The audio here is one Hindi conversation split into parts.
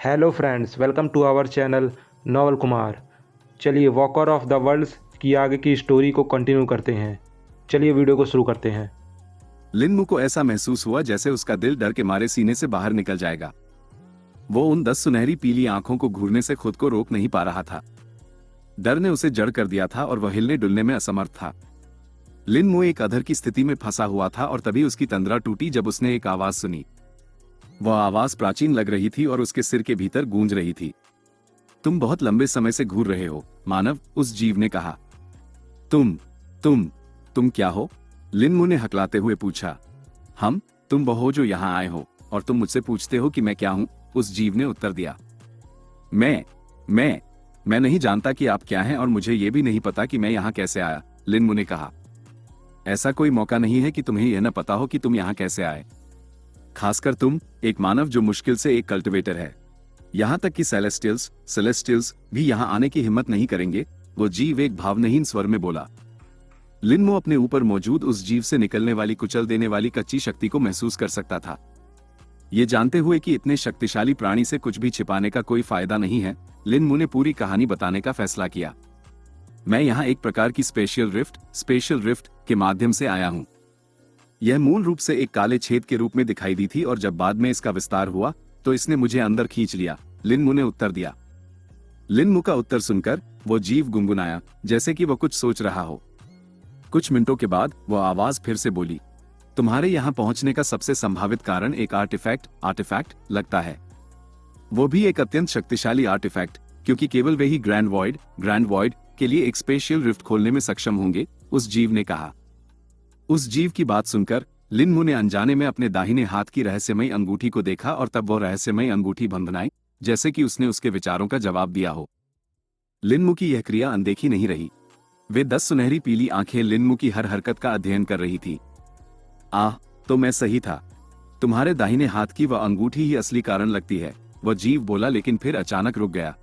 Hello friends, welcome to our channel Naval Kumar. चलिए वॉकर ऑफ द वर्ल्ड्स की आगे की स्टोरी को कंटिन्यू करते हैं। चलिए वीडियो को शुरू करते हैं। लिनमू को ऐसा महसूस हुआ जैसे उसका दिल डर के मारे सीने से बाहर निकल जाएगा। वो उन 10 सुनहरी पीली आंखों को घूरने से खुद को रोक नहीं पा रहा था। डर ने उसे जड़ कर दिया था और वह हिलने डुलने में असमर्थ था। लिनमू एक अधर की स्थिति में फंसा हुआ था और तभी उसकी तंद्रा टूटी जब उसने एक आवाज सुनी। वह आवाज प्राचीन लग रही थी और उसके सिर के भीतर गूंज रही थी। तुम बहुत लंबे समय से घूर रहे हो मानव, उस जीव ने कहा। तुम क्या हो? लिनमू ने हकलाते हुए पूछा। तुम वो हो जो यहाँ आए हो और तुम मुझसे पूछते हो कि मैं क्या हूं, उस जीव ने उत्तर दिया। मैं नहीं जानता कि आप क्या हैं और मुझे ये भी नहीं पता कि मैं यहाँ कैसे आया, लिनमू ने कहा। ऐसा कोई मौका नहीं है कि तुम्हें यह न पता हो कि तुम यहाँ कैसे आए। खासकर तुम, एक मानव जो मुश्किल से एक कल्टिवेटर है। यहाँ तक कि सेलेस्टियल्स भी यहाँ आने की हिम्मत नहीं करेंगे, वो जीव एक भावहीन स्वर में बोला। लिनमू अपने ऊपर मौजूद उस जीव से निकलने वाली कुचल देने वाली कच्ची शक्ति को महसूस कर सकता था। ये जानते हुए कि इतने शक्तिशाली प्राणी से कुछ भी छिपाने का कोई फायदा नहीं है, लिनमू ने पूरी कहानी बताने का फैसला किया। मैं यहाँ एक प्रकार की स्पेशल रिफ्ट के माध्यम से आया हूँ। यह मूल रूप से एक काले छेद के रूप में दिखाई दी थी और जब बाद में इसका विस्तार हुआ तो इसने मुझे अंदर खींच लिया, लिनमू ने उत्तर दिया। लिनमू का उत्तर सुनकर वो जीव गुनगुनाया जैसे कि वो कुछ सोच रहा हो। कुछ मिनटों के बाद वह आवाज फिर से बोली। तुम्हारे यहाँ पहुंचने का सबसे संभावित कारण एक आर्टिफैक्ट लगता है। वो भी एक अत्यंत शक्तिशाली आर्टिफैक्ट, क्योंकि केवल वे ही ग्रैंड वॉइड के लिए एक स्पेशल रिफ्ट खोलने में सक्षम होंगे, उस जीव ने कहा। उस जीव की बात सुनकर लिनमू ने अनजाने में अपने दाहिने हाथ की रहस्यमयी अंगूठी को देखा और तब वह रहस्यमयी अंगूठी भंभनाई जैसे कि उसने उसके विचारों का जवाब दिया हो। लिनमू की यह क्रिया अनदेखी नहीं रही। वे 10 सुनहरी पीली आंखें लिनमू की हर हरकत का अध्ययन कर रही थी। तो मैं सही था। तुम्हारे दाहिने हाथ की वह अंगूठी ही असली कारण लगती है, वह जीव बोला, लेकिन फिर अचानक रुक गया।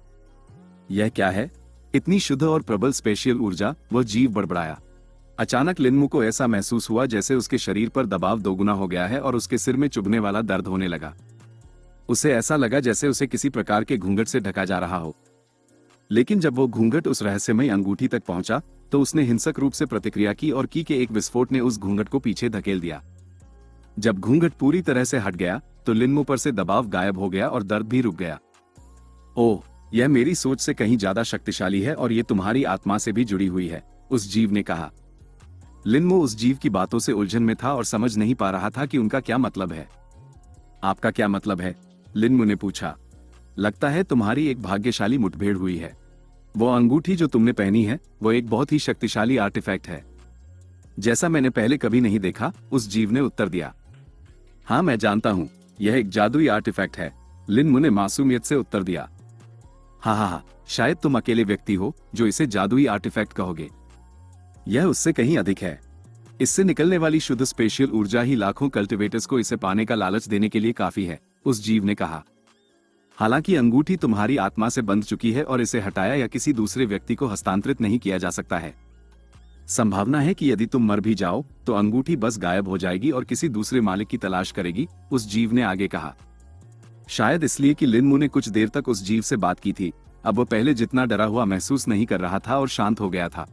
यह क्या है? इतनी शुद्ध और प्रबल स्पेशल ऊर्जा, वह जीव बड़बड़ाया। अचानक लिनमू को ऐसा महसूस हुआ जैसे उसके शरीर पर दबाव दोगुना हो गया है और उसके सिर में चुभने वाला दर्द होने लगा। उसे ऐसा लगा जैसे उसे किसी प्रकार के घूंघट से ढका जा रहा हो। लेकिन जब वो घूंघट उस रहस्यमयी अंगूठी तक पहुंचा तो उसने हिंसक रूप से प्रतिक्रिया की और की के एक विस्फोट ने उस घूंघट को पीछे धकेल दिया। जब घूंघट पूरी तरह से हट गया तो लिनमू पर से दबाव गायब हो गया और दर्द भी रुक गया। ओह, यह मेरी सोच से कहीं ज्यादा शक्तिशाली है और ये तुम्हारी आत्मा से भी जुड़ी हुई है, उस जीव ने कहा। लिनमू उस जीव की बातों से उलझन में था और समझ नहीं पा रहा था कि उनका क्या मतलब है। आपका क्या मतलब है? लिनमू ने पूछा। लगता है तुम्हारी एक भाग्यशाली मुठभेड़ हुई है। वो अंगूठी जो तुमने पहनी है वो एक बहुत ही शक्तिशाली आर्टिफैक्ट है, जैसा मैंने पहले कभी नहीं देखा, उस जीव ने उत्तर दिया। हाँ, मैं जानता हूँ, यह एक जादुई आर्टिफैक्ट है, लिनमू ने मासूमियत से उत्तर दिया। हाँ, शायद तुम अकेले व्यक्ति हो जो इसे जादुई आर्टिफैक्ट कहोगे। यह उससे कहीं अधिक है। इससे निकलने वाली शुद्ध स्पेशल ऊर्जा ही लाखों कल्टिवेटर्स को इसे पाने का लालच देने के लिए काफी है, उस जीव ने कहा। हालांकि अंगूठी तुम्हारी आत्मा से बंध चुकी है और इसे हटाया या किसी दूसरे व्यक्ति को हस्तांतरित नहीं किया जा सकता है। संभावना है कि यदि तुम मर भी जाओ तो अंगूठी बस गायब हो जाएगी और किसी दूसरे मालिक की तलाश करेगी, उस जीव ने आगे कहा। शायद इसलिए कि लिनमू ने कुछ देर तक उस जीव से बात की थी, अब वो पहले जितना डरा हुआ महसूस नहीं कर रहा था और शांत हो गया था।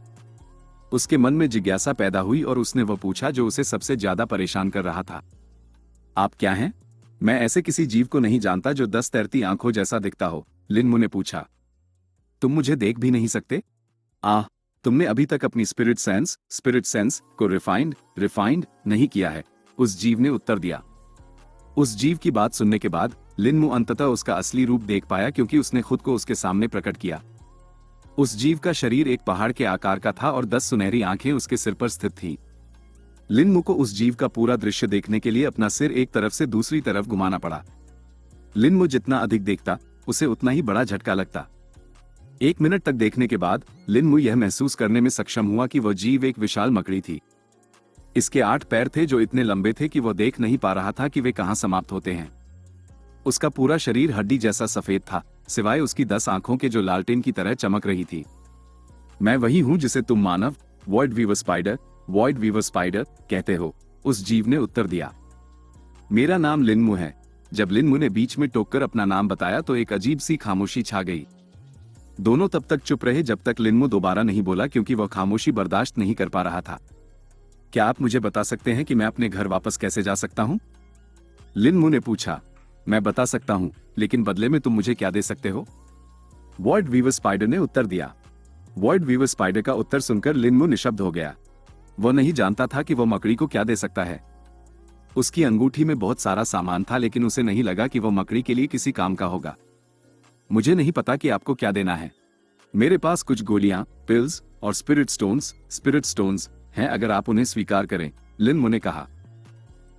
उसके मन में जिज्ञासा पैदा हुई और उसने वह पूछा जो उसे सबसे ज्यादा परेशान कर रहा था। आप क्या हैं? मैं ऐसे किसी जीव को नहीं जानता जो 10 तैरती आंखों जैसा दिखता हो, लिनमू ने पूछा। तुम मुझे देख भी नहीं सकते? तुमने अभी तक अपनी स्पिरिट सेंस को रिफाइंड नहीं किया है, उस जीव ने उत्तर दिया। उस जीव की बात सुनने के बाद लिनमू अंततः उसका असली रूप देख पाया, क्योंकि उसने खुद को उसके सामने प्रकट किया। उस जीव का शरीर एक पहाड़ के आकार का था और 10 सुनहरी आंखें उसके सिर पर स्थित थीं। लिनमू को उस जीव का पूरा दृश्य देखने के लिए अपना सिर एक तरफ से दूसरी तरफ घुमाना पड़ा। लिनमू जितना अधिक देखता उसे उतना ही बड़ा झटका लगता। 1 मिनट तक देखने के बाद लिनमू यह महसूस करने में सक्षम हुआ कि वह जीव एक विशाल मकड़ी थी। इसके 8 पैर थे जो इतने लंबे थे कि वह देख नहीं पा रहा था कि वे कहां समाप्त होते हैं। उसका पूरा शरीर हड्डी जैसा सफेद था, सिवाय उसकी 10 आंखों के जो लालटेन की तरह चमक रही थी। मैं वही हूं जिसे तुम मानव वॉइड वीवर स्पाइडर कहते हो, उस जीव ने उत्तर दिया। मेरा नाम लिनमू है। जब लिन मु ने बीच में टोककर अपना नाम बताया तो एक अजीब सी खामोशी छा गई। दोनों तब तक चुप रहे जब तक लिन मु दोबारा नहीं बोला, क्योंकि वह खामोशी बर्दाश्त नहीं कर पा रहा था। क्या आप मुझे बता सकते हैं कि मैं अपने घर वापस कैसे जा सकता हूं? लिन मु ने पूछा। मैं बता सकता हूं, लेकिन बदले में तुम मुझे क्या दे सकते हो? वॉइड वीवर स्पाइडर ने उत्तर दिया। वॉइड वीवर स्पाइडर का उत्तर सुनकर लिन मु निशब्द हो गया। वह नहीं जानता था कि वह मकड़ी को क्या दे सकता है। उसकी अंगूठी में बहुत सारा सामान था, लेकिन उसे नहीं लगा कि वह मकड़ी के लिए किसी काम का होगा। मुझे नहीं पता कि आपको क्या देना है। मेरे पास कुछ गोलियां, पिल्स और स्पिरिट स्टोन्स हैं, अगर आप उन्हें स्वीकार करें, लिन मु ने कहा।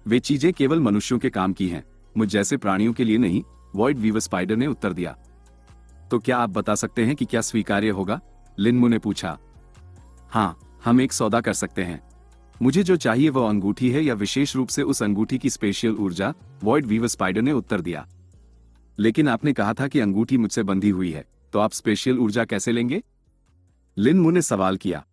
वे चीजें केवल मनुष्यों के काम की हैं, मुझ जैसे प्राणियों के लिए नहीं, वॉइड वीवर स्पाइडर ने उत्तर दिया। तो क्या आप बता सकते हैं कि क्या स्वीकार्य होगा? लिन मु ने पूछा। हाँ, हम एक सौदा कर सकते हैं। मुझे जो चाहिए वह अंगूठी है, या विशेष रूप से उस अंगूठी की स्पेशल ऊर्जा, वॉइड वीवर स्पाइडर ने उत्तर दिया। लेकिन आपने कहा था कि अंगूठी मुझसे बंधी हुई है, तो आप स्पेशल ऊर्जा कैसे लेंगे? लिन मु ने सवाल किया।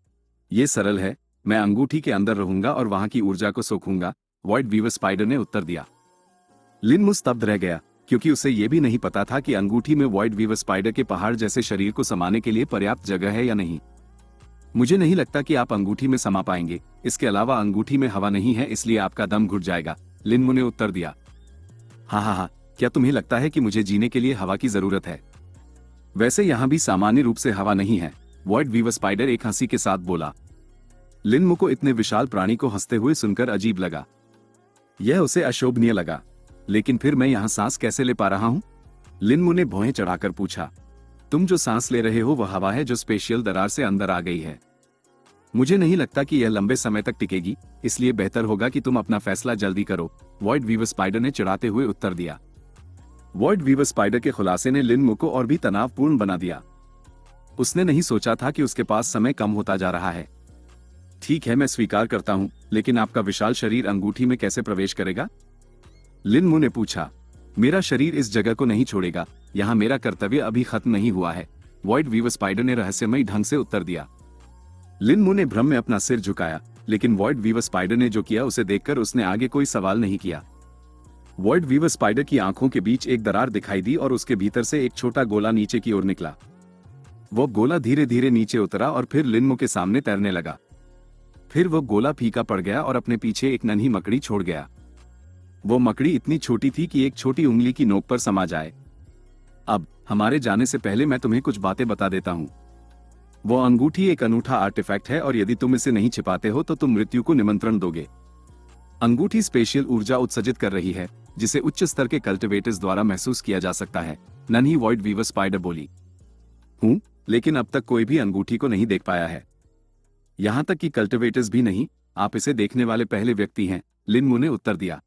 यह सरल है, मैं अंगूठी के अंदर रहूंगा और वहां की ऊर्जा को सोखूंगा, वॉइड वीवर स्पाइडर ने उत्तर दिया। लिन मु स्तब्ध रह गया, क्योंकि उसे यह भी नहीं पता था कि अंगूठी में वॉइड वीवर स्पाइडर के पहाड़ जैसे शरीर को समाने के लिए पर्याप्त जगह है या नहीं। मुझे नहीं लगता कि आप अंगूठी में समा पाएंगे, इसके अलावा अंगूठी में हवा नहीं है, इसलिए आपका दम घुट जाएगा, लिन मु ने उत्तर दिया। हाँ, क्या तुम्हें लगता है कि मुझे जीने के लिए हवा की जरूरत है? वैसे यहां भी सामान्य रूप से हवा नहीं है, वॉइड वीवर स्पाइडर एक हंसी के साथ बोला। लिन मु को इतने विशाल प्राणी को हंसते हुए सुनकर अजीब लगा। यह उसे अशोभनीय लगा। लेकिन फिर मैं यहां सांस कैसे ले पा रहा हूं? लिन मु ने भौहें चढ़ाकर पूछा। तुम जो सांस ले रहे हो वह हवा है जो स्पेशल दरार से अंदर आ गई है। मुझे नहीं लगता कि यह लंबे समय तक टिकेगी, इसलिए बेहतर होगा कि तुम अपना फैसला जल्दी करो, वॉइड वीवर स्पाइडर ने चिढ़ाते हुए उत्तर दिया। वॉइड वीवर स्पाइडर के खुलासे ने लिन मु को और भी तनावपूर्ण बना दिया। उसने नहीं सोचा था कि उसके पास समय कम होता जा रहा है। ठीक है, मैं स्वीकार करता हूं, लेकिन आपका विशाल शरीर अंगूठी में कैसे प्रवेश करेगा? लिन मु ने पूछा। मेरा शरीर इस जगह को नहीं छोड़ेगा, यहाँ मेरा कर्तव्य अभी खत्म नहीं हुआ है, वॉइड वीवर स्पाइडर ने रहस्यमयी ढंग से उत्तर दिया। लिन मु ने भ्रम में अपना सिर झुकाया, लेकिन वॉइड वीवर स्पाइडर ने जो किया उसे देखकर उसने आगे कोई सवाल नहीं किया। वॉइड वीवर स्पाइडर की आंखों के बीच एक दरार दिखाई दी और उसके भीतर से एक छोटा गोला नीचे की ओर निकला। वो गोला धीरे धीरे नीचे उतरा और फिर लिन मु के सामने तैरने लगा। फिर वो गोला फीका पड़ गया और अपने पीछे एक नन्ही मकड़ी छोड़ गया। वो मकड़ी इतनी छोटी थी कि एक छोटी उंगली की नोक पर समा जाए। अब हमारे जाने से पहले मैं तुम्हें कुछ बातें बता देता हूं। वो अंगूठी एक अनूठा आर्टिफैक्ट है और यदि तुम इसे नहीं छिपाते हो तो तुम मृत्यु को निमंत्रण दोगे। अंगूठी स्पेशल ऊर्जा उत्सर्जित कर रही है, जिसे उच्च स्तर के कल्टिवेटर्स द्वारा महसूस किया जा सकता है, नन्ही वॉइड वीवर स्पाइडर बोली। हूं, लेकिन अब तक कोई भी अंगूठी को नहीं देख पाया है, यहां तक कि कल्टिवेटर्स भी नहीं। आप इसे देखने वाले पहले व्यक्ति हैं, लिन मु ने उत्तर दिया।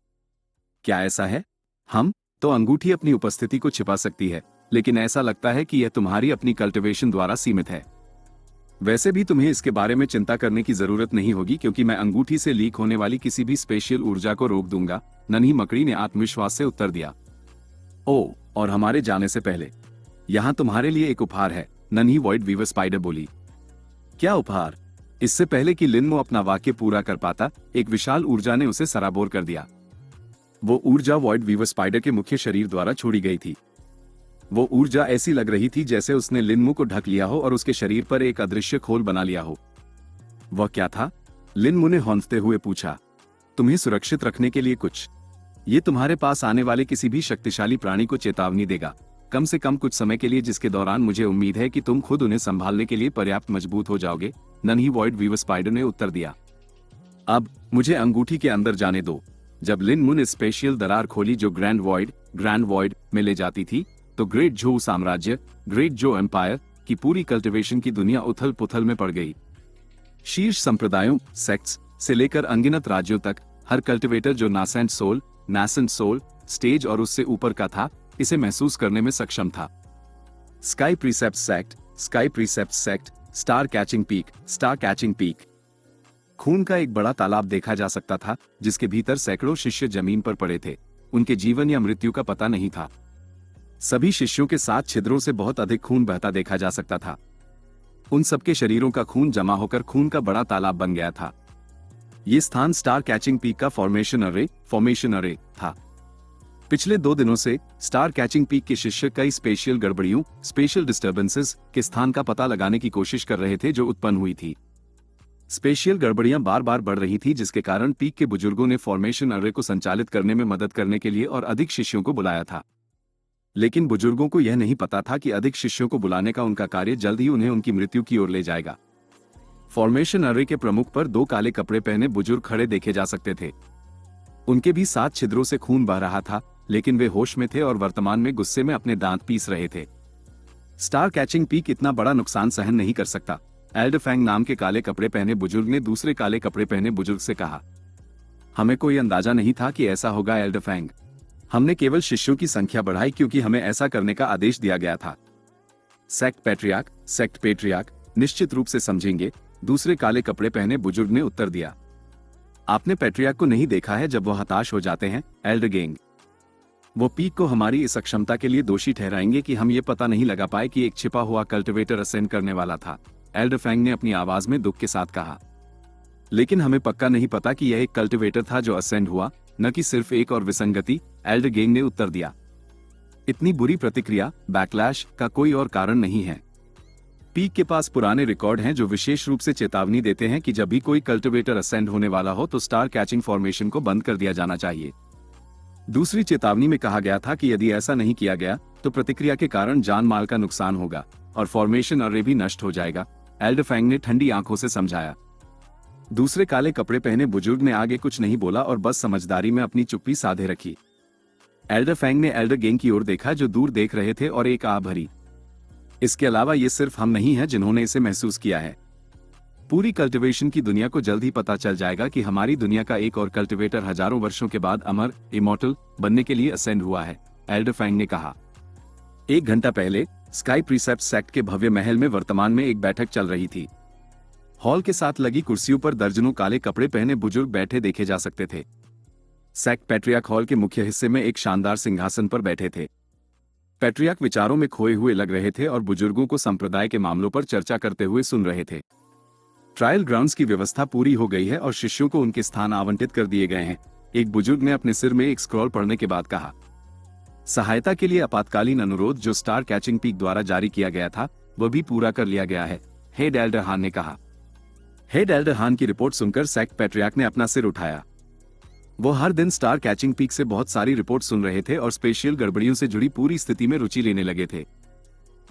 क्या ऐसा है? हम तो अंगूठी अपनी उपस्थिति को छिपा सकती है, लेकिन ऐसा लगता है कि यह तुम्हारी अपनी कल्टिवेशन द्वारा सीमित है। वैसे भी तुम्हें इसके बारे में चिंता करने की जरूरत नहीं होगी, क्योंकि मैं अंगूठी से लीक होने वाली किसी भी स्पेशल ऊर्जा को रोक दूंगा, नन्ही मकड़ी ने आत्मविश्वास से उत्तर दिया। ओ, और हमारे जाने से पहले यहां तुम्हारे लिए एक उपहार है, नन्ही वॉइड वीवर स्पाइडर बोली। क्या उपहार? इससे पहले कि लिन मु अपना वाक्य पूरा कर पाता, एक विशाल ऊर्जा ने उसे सराबोर कर दिया। वो ऊर्जा वॉइड वीवर स्पाइडर के मुख्य शरीर द्वारा छोड़ी गई थी। वो ऊर्जा ऐसी लग रही थी जैसे उसने लिन मु को ढक लिया हो और उसके शरीर पर एक अदृश्य खोल बना लिया हो। वह क्या था? लिन मु ने हौंफते हुए पूछा। तुम्हें सुरक्षित रखने के लिए कुछ। ये तुम्हारे पास आने वाले किसी भी शक्तिशाली प्राणी को चेतावनी देगा, कम से कम कुछ समय के लिए, जिसके दौरान मुझे उम्मीद है कि तुम खुद उन्हें संभालने के लिए पर्याप्त मजबूत हो जाओगे, नन्ही वॉइड वीवर स्पाइडर ने उत्तर दिया। अब मुझे अंगूठी के अंदर जाने दो। जब लिन मु ने स्पेशल दरार खोली जो ग्रैंड वॉइड में ले जाती थी, तो ग्रेट जो साम्राज्य, ग्रेट जो एम्पायर की पूरी कल्टिवेशन की दुनिया उथल पुथल में पड़ गई। शीर्ष संप्रदायों, सेक्ट्स से लेकर अनगिनत राज्यों तक, हर कल्टिवेटर जो नासेंट सोल स्टेज और उससे ऊपर का था, इसे महसूस करने में सक्षम था। Sky precept sect, star catching peak. खून का एक बड़ा तालाब देखा जा सकता था, जिसके भीतर सैकड़ों शिष्य जमीन पर पड़े थे। उनके जीवन या मृत्यु का पता नहीं था। सभी शिष्यों के 7 छिद्रों से बहुत अधिक खून बहता देखा जा सकता था। उन सबके शरीरों का खून जमा होकर खून का बड़ा तालाब बन गया था। ये स्थान स्टार कैचिंग पीक का फॉर्मेशन अरे था। पिछले 2 दिनों से स्टार कैचिंग पीक के शिष्य कई स्पेशियल गड़बड़ियों, स्पेशल डिस्टर्बेंसेस के स्थान का पता लगाने की कोशिश कर रहे थे जो उत्पन्न हुई थी। स्पेशियल गड़बड़ियां बार बार बढ़ रही थी, जिसके कारण पीक के बुजुर्गों ने फॉर्मेशन अर्रे को संचालित करने में मदद करने के लिए और अधिक शिष्यों को बुलाया था। लेकिन बुजुर्गों को यह नहीं पता था कि अधिक शिष्यों को बुलाने का उनका कार्य जल्द ही उन्हें उनकी मृत्यु की ओर ले जाएगा। फॉर्मेशन अर्रे के प्रमुख पर 2 काले कपड़े पहने बुजुर्ग खड़े देखे जा सकते थे। उनके भी 7 छिद्रों से खून बह रहा था, लेकिन वे होश में थे और वर्तमान में गुस्से में अपने दांत पीस रहे थे। स्टार कैचिंग पीक इतना बड़ा नुकसान सहन नहीं कर सकता, एल्डर फैंग नाम के काले कपड़े पहने बुजुर्ग ने दूसरे काले कपड़े पहने बुजुर्ग से कहा। हमें कोई अंदाजा नहीं था कि ऐसा होगा एल्डर फैंग। हमने केवल शिष्यों की संख्या बढ़ाई क्योंकि हमें ऐसा करने का आदेश दिया गया था। सेक्ट पेट्रियार्क निश्चित रूप से समझेंगे, दूसरे काले कपड़े पहने बुजुर्ग ने उत्तर दिया। आपने पेट्रियार्क को नहीं देखा है जब वो हताश हो जाते हैं, एल्डर गेंग। वो पीक को हमारी इस अक्षमता के लिए दोषी ठहराएंगे कि हम ये पता नहीं लगा पाए कि एक छिपा हुआ कल्टिवेटर असेंड करने वाला था, एल्डर फैंग ने अपनी आवाज में दुख के साथ कहा। लेकिन हमें पक्का नहीं पता कि यह एक कल्टिवेटर था जो असेंड हुआ, न कि सिर्फ एक और विसंगति, एल्डर गेंग ने उत्तर दिया। इतनी बुरी प्रतिक्रिया, बैकलैश का कोई और कारण नहीं है। पीक के पास पुराने रिकॉर्ड हैं जो विशेष रूप से चेतावनी देते हैं कि जब भी कोई कल्टिवेटर असेंड होने वाला हो तो स्टार कैचिंग फॉर्मेशन को बंद कर दिया जाना चाहिए। दूसरी चेतावनी में कहा गया था कि यदि ऐसा नहीं किया गया तो प्रतिक्रिया के कारण जान माल का नुकसान होगा और फॉर्मेशन अर्रे भी नष्ट हो जाएगा, एल्डर फैंग ने ठंडी आंखों से समझाया। दूसरे काले कपड़े पहने बुजुर्ग ने आगे कुछ नहीं बोला और बस समझदारी में अपनी चुप्पी साधे रखी। एल्डर फैंग ने एल्डर गेंग की ओर देखा जो दूर देख रहे थे और एक आह भरी। इसके अलावा ये सिर्फ हम नहीं हैं जिन्होंने इसे महसूस किया है। पूरी कल्टिवेशन की दुनिया को जल्द ही पता चल जाएगा कि हमारी दुनिया का एक और कल्टिवेटर हजारों वर्षों के बाद अमर, इमॉर्टल बनने के लिए असेंड हुआ है, एल्डर फैंग ने कहा। 1 घंटा पहले स्काई प्रीसेप्ट सेक्ट के भव्य महल में वर्तमान में एक बैठक चल रही थी। हॉल के साथ लगी कुर्सियों पर दर्जनों काले कपड़े पहने बुजुर्ग बैठे देखे जा सकते थे। सेक्ट पैट्रियार्क हॉल के मुख्य हिस्से में एक शानदार सिंहासन पर बैठे थे। पैट्रियार्क विचारों में खोए हुए लग रहे थे और बुजुर्गों को संप्रदाय के मामलों पर चर्चा करते हुए सुन रहे थे। ट्रायल ग्राउंड्स की व्यवस्था पूरी हो गई है और शिष्यों को उनके स्थान आवंटित कर दिए गए हैं, एक बुजुर्ग ने अपने सिर में एक स्क्रॉल पढ़ने के बाद कहा। सहायता के लिए आपातकालीन अनुरोध जो स्टार कैचिंग पीक द्वारा जारी किया गया था वह भी पूरा कर लिया गया है, हेड एल्डर हान ने कहा। हेड एल्डर हान की रिपोर्ट सुनकर सेक्ट पैट्रियार्क ने अपना सिर उठाया। वो हर दिन स्टार कैचिंग पीक से बहुत सारी रिपोर्ट सुन रहे थे और स्पेशल गड़बड़ियों से जुड़ी पूरी स्थिति में रुचि लेने लगे थे।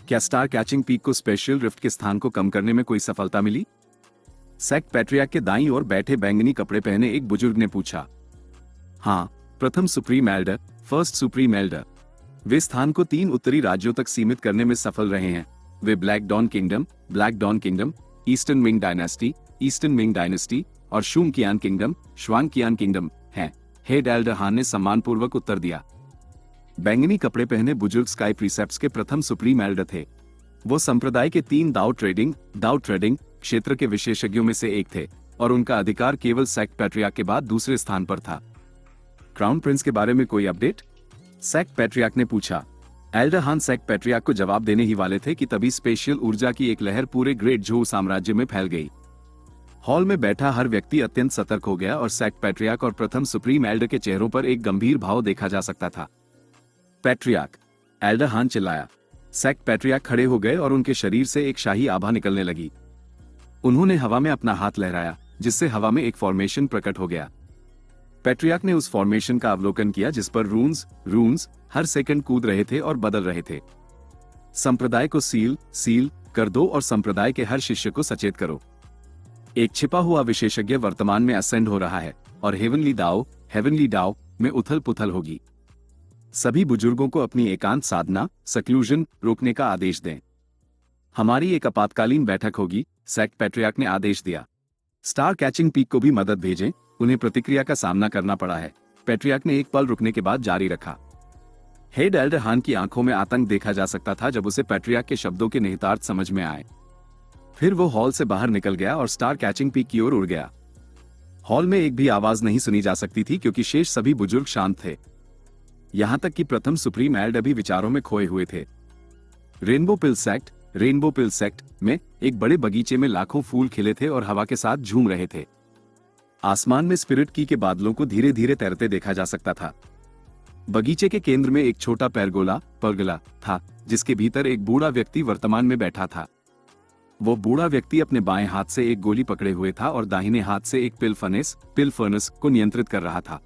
क्या स्टार कैचिंग पीक को स्पेशल रिफ्ट के स्थान को कम करने में कोई सफलता मिली? सेक्ट पैट्रियार्क के दाईं ओर बैठे बैंगनी कपड़े पहने एक बुजुर्ग ने पूछा। हाँ, प्रथम supreme elder, first supreme elder. वे स्थान को 3 उत्तरी राज्यों तक सीमित करने में सफल रहे हैं। वे black dawn kingdom, eastern Ming dynasty और शुंग कियान किंगडम हैं, हेड एल्डर हान ने सम्मानपूर्वक उत्तर दिया। बैंगनी कपड़े पहने बुजुर्ग स्काई प्रीसेप्ट्स के प्रथम सुप्रीम एल्डर थे। वो संप्रदाय के 3 दाव ट्रेडिंग क्षेत्र के विशेषज्ञों में से एक थे और उनका अधिकार केवल सेक्ट पैट्रियार्क के बाद दूसरे स्थान पर था। क्राउन प्रिंस के बारे में कोई अपडेट? सेक्ट पैट्रियार्क ने पूछा। एल्डर हान सेक्ट पैट्रियार्क को जवाब देने ही वाले थे कि तभी स्पेशल ऊर्जा की एक लहर पूरे ग्रेट झोउ साम्राज्य में फैल गई। हॉल में बैठा हर व्यक्ति अत्यंत सतर्क हो गया और सेक्ट पैट्रियार्क और प्रथम सुप्रीम एल्डर के चेहरों पर एक गंभीर भाव देखा जा सकता था। पैट्रियार्क, एल्डर हान चिल्लाया। सेक्ट पैट्रियार्क खड़े हो गए और उनके शरीर से एक शाही आभा निकलने लगी। उन्होंने हवा में अपना हाथ लहराया जिससे हवा में एक फॉर्मेशन प्रकट हो गया। पैट्रियार्क ने उस फॉर्मेशन का अवलोकन किया जिस पर रून्स हर सेकंड कूद रहे थे और बदल रहे थे। संप्रदाय को सील कर दो और संप्रदाय के हर शिष्य को सचेत करो। एक छिपा हुआ विशेषज्ञ वर्तमान में असेंड हो रहा है और हेवनली डाओ में उथल पुथल होगी। सभी बुजुर्गों को अपनी एकांत साधना सक्लूजन रोकने का आदेश दें। हमारी एक आपातकालीन बैठक होगी, सेक्ट पैट्रियार्क ने आदेश दिया। स्टार कैचिंग पीक को भी मदद भेजें, उन्हें प्रतिक्रिया का सामना करना पड़ा है, पैट्रियार्क ने एक पल रुकने के बाद जारी रखा। हेड एल्डर हान की आंखों में आतंक देखा जा सकता था जब उसे पैट्रियार्क के शब्दों के निहितार्थ समझ में आए। फिर वो हॉल से बाहर निकल गया और स्टार कैचिंग पीक की ओर उड़ गया। हॉल में एक भी आवाज नहीं सुनी जा सकती थी क्योंकि शेष सभी बुजुर्ग शांत थे। यहां तक कि प्रथम सुप्रीम एल्डर भी विचारों में खोए हुए थे। रेनबो पिल सेक्ट में एक बड़े बगीचे में लाखों फूल खिले थे और हवा के साथ झूम रहे थे। आसमान में स्पिरिट की के बादलों को धीरे धीरे तैरते देखा जा सकता था। बगीचे के केंद्र में एक छोटा परगोला था, जिसके भीतर एक बूढ़ा व्यक्ति वर्तमान में बैठा था। वो बूढ़ा व्यक्ति अपने बाएं हाथ से एक गोली पकड़े हुए था और दाहिने हाथ से एक पिल फर्नेस को नियंत्रित कर रहा था।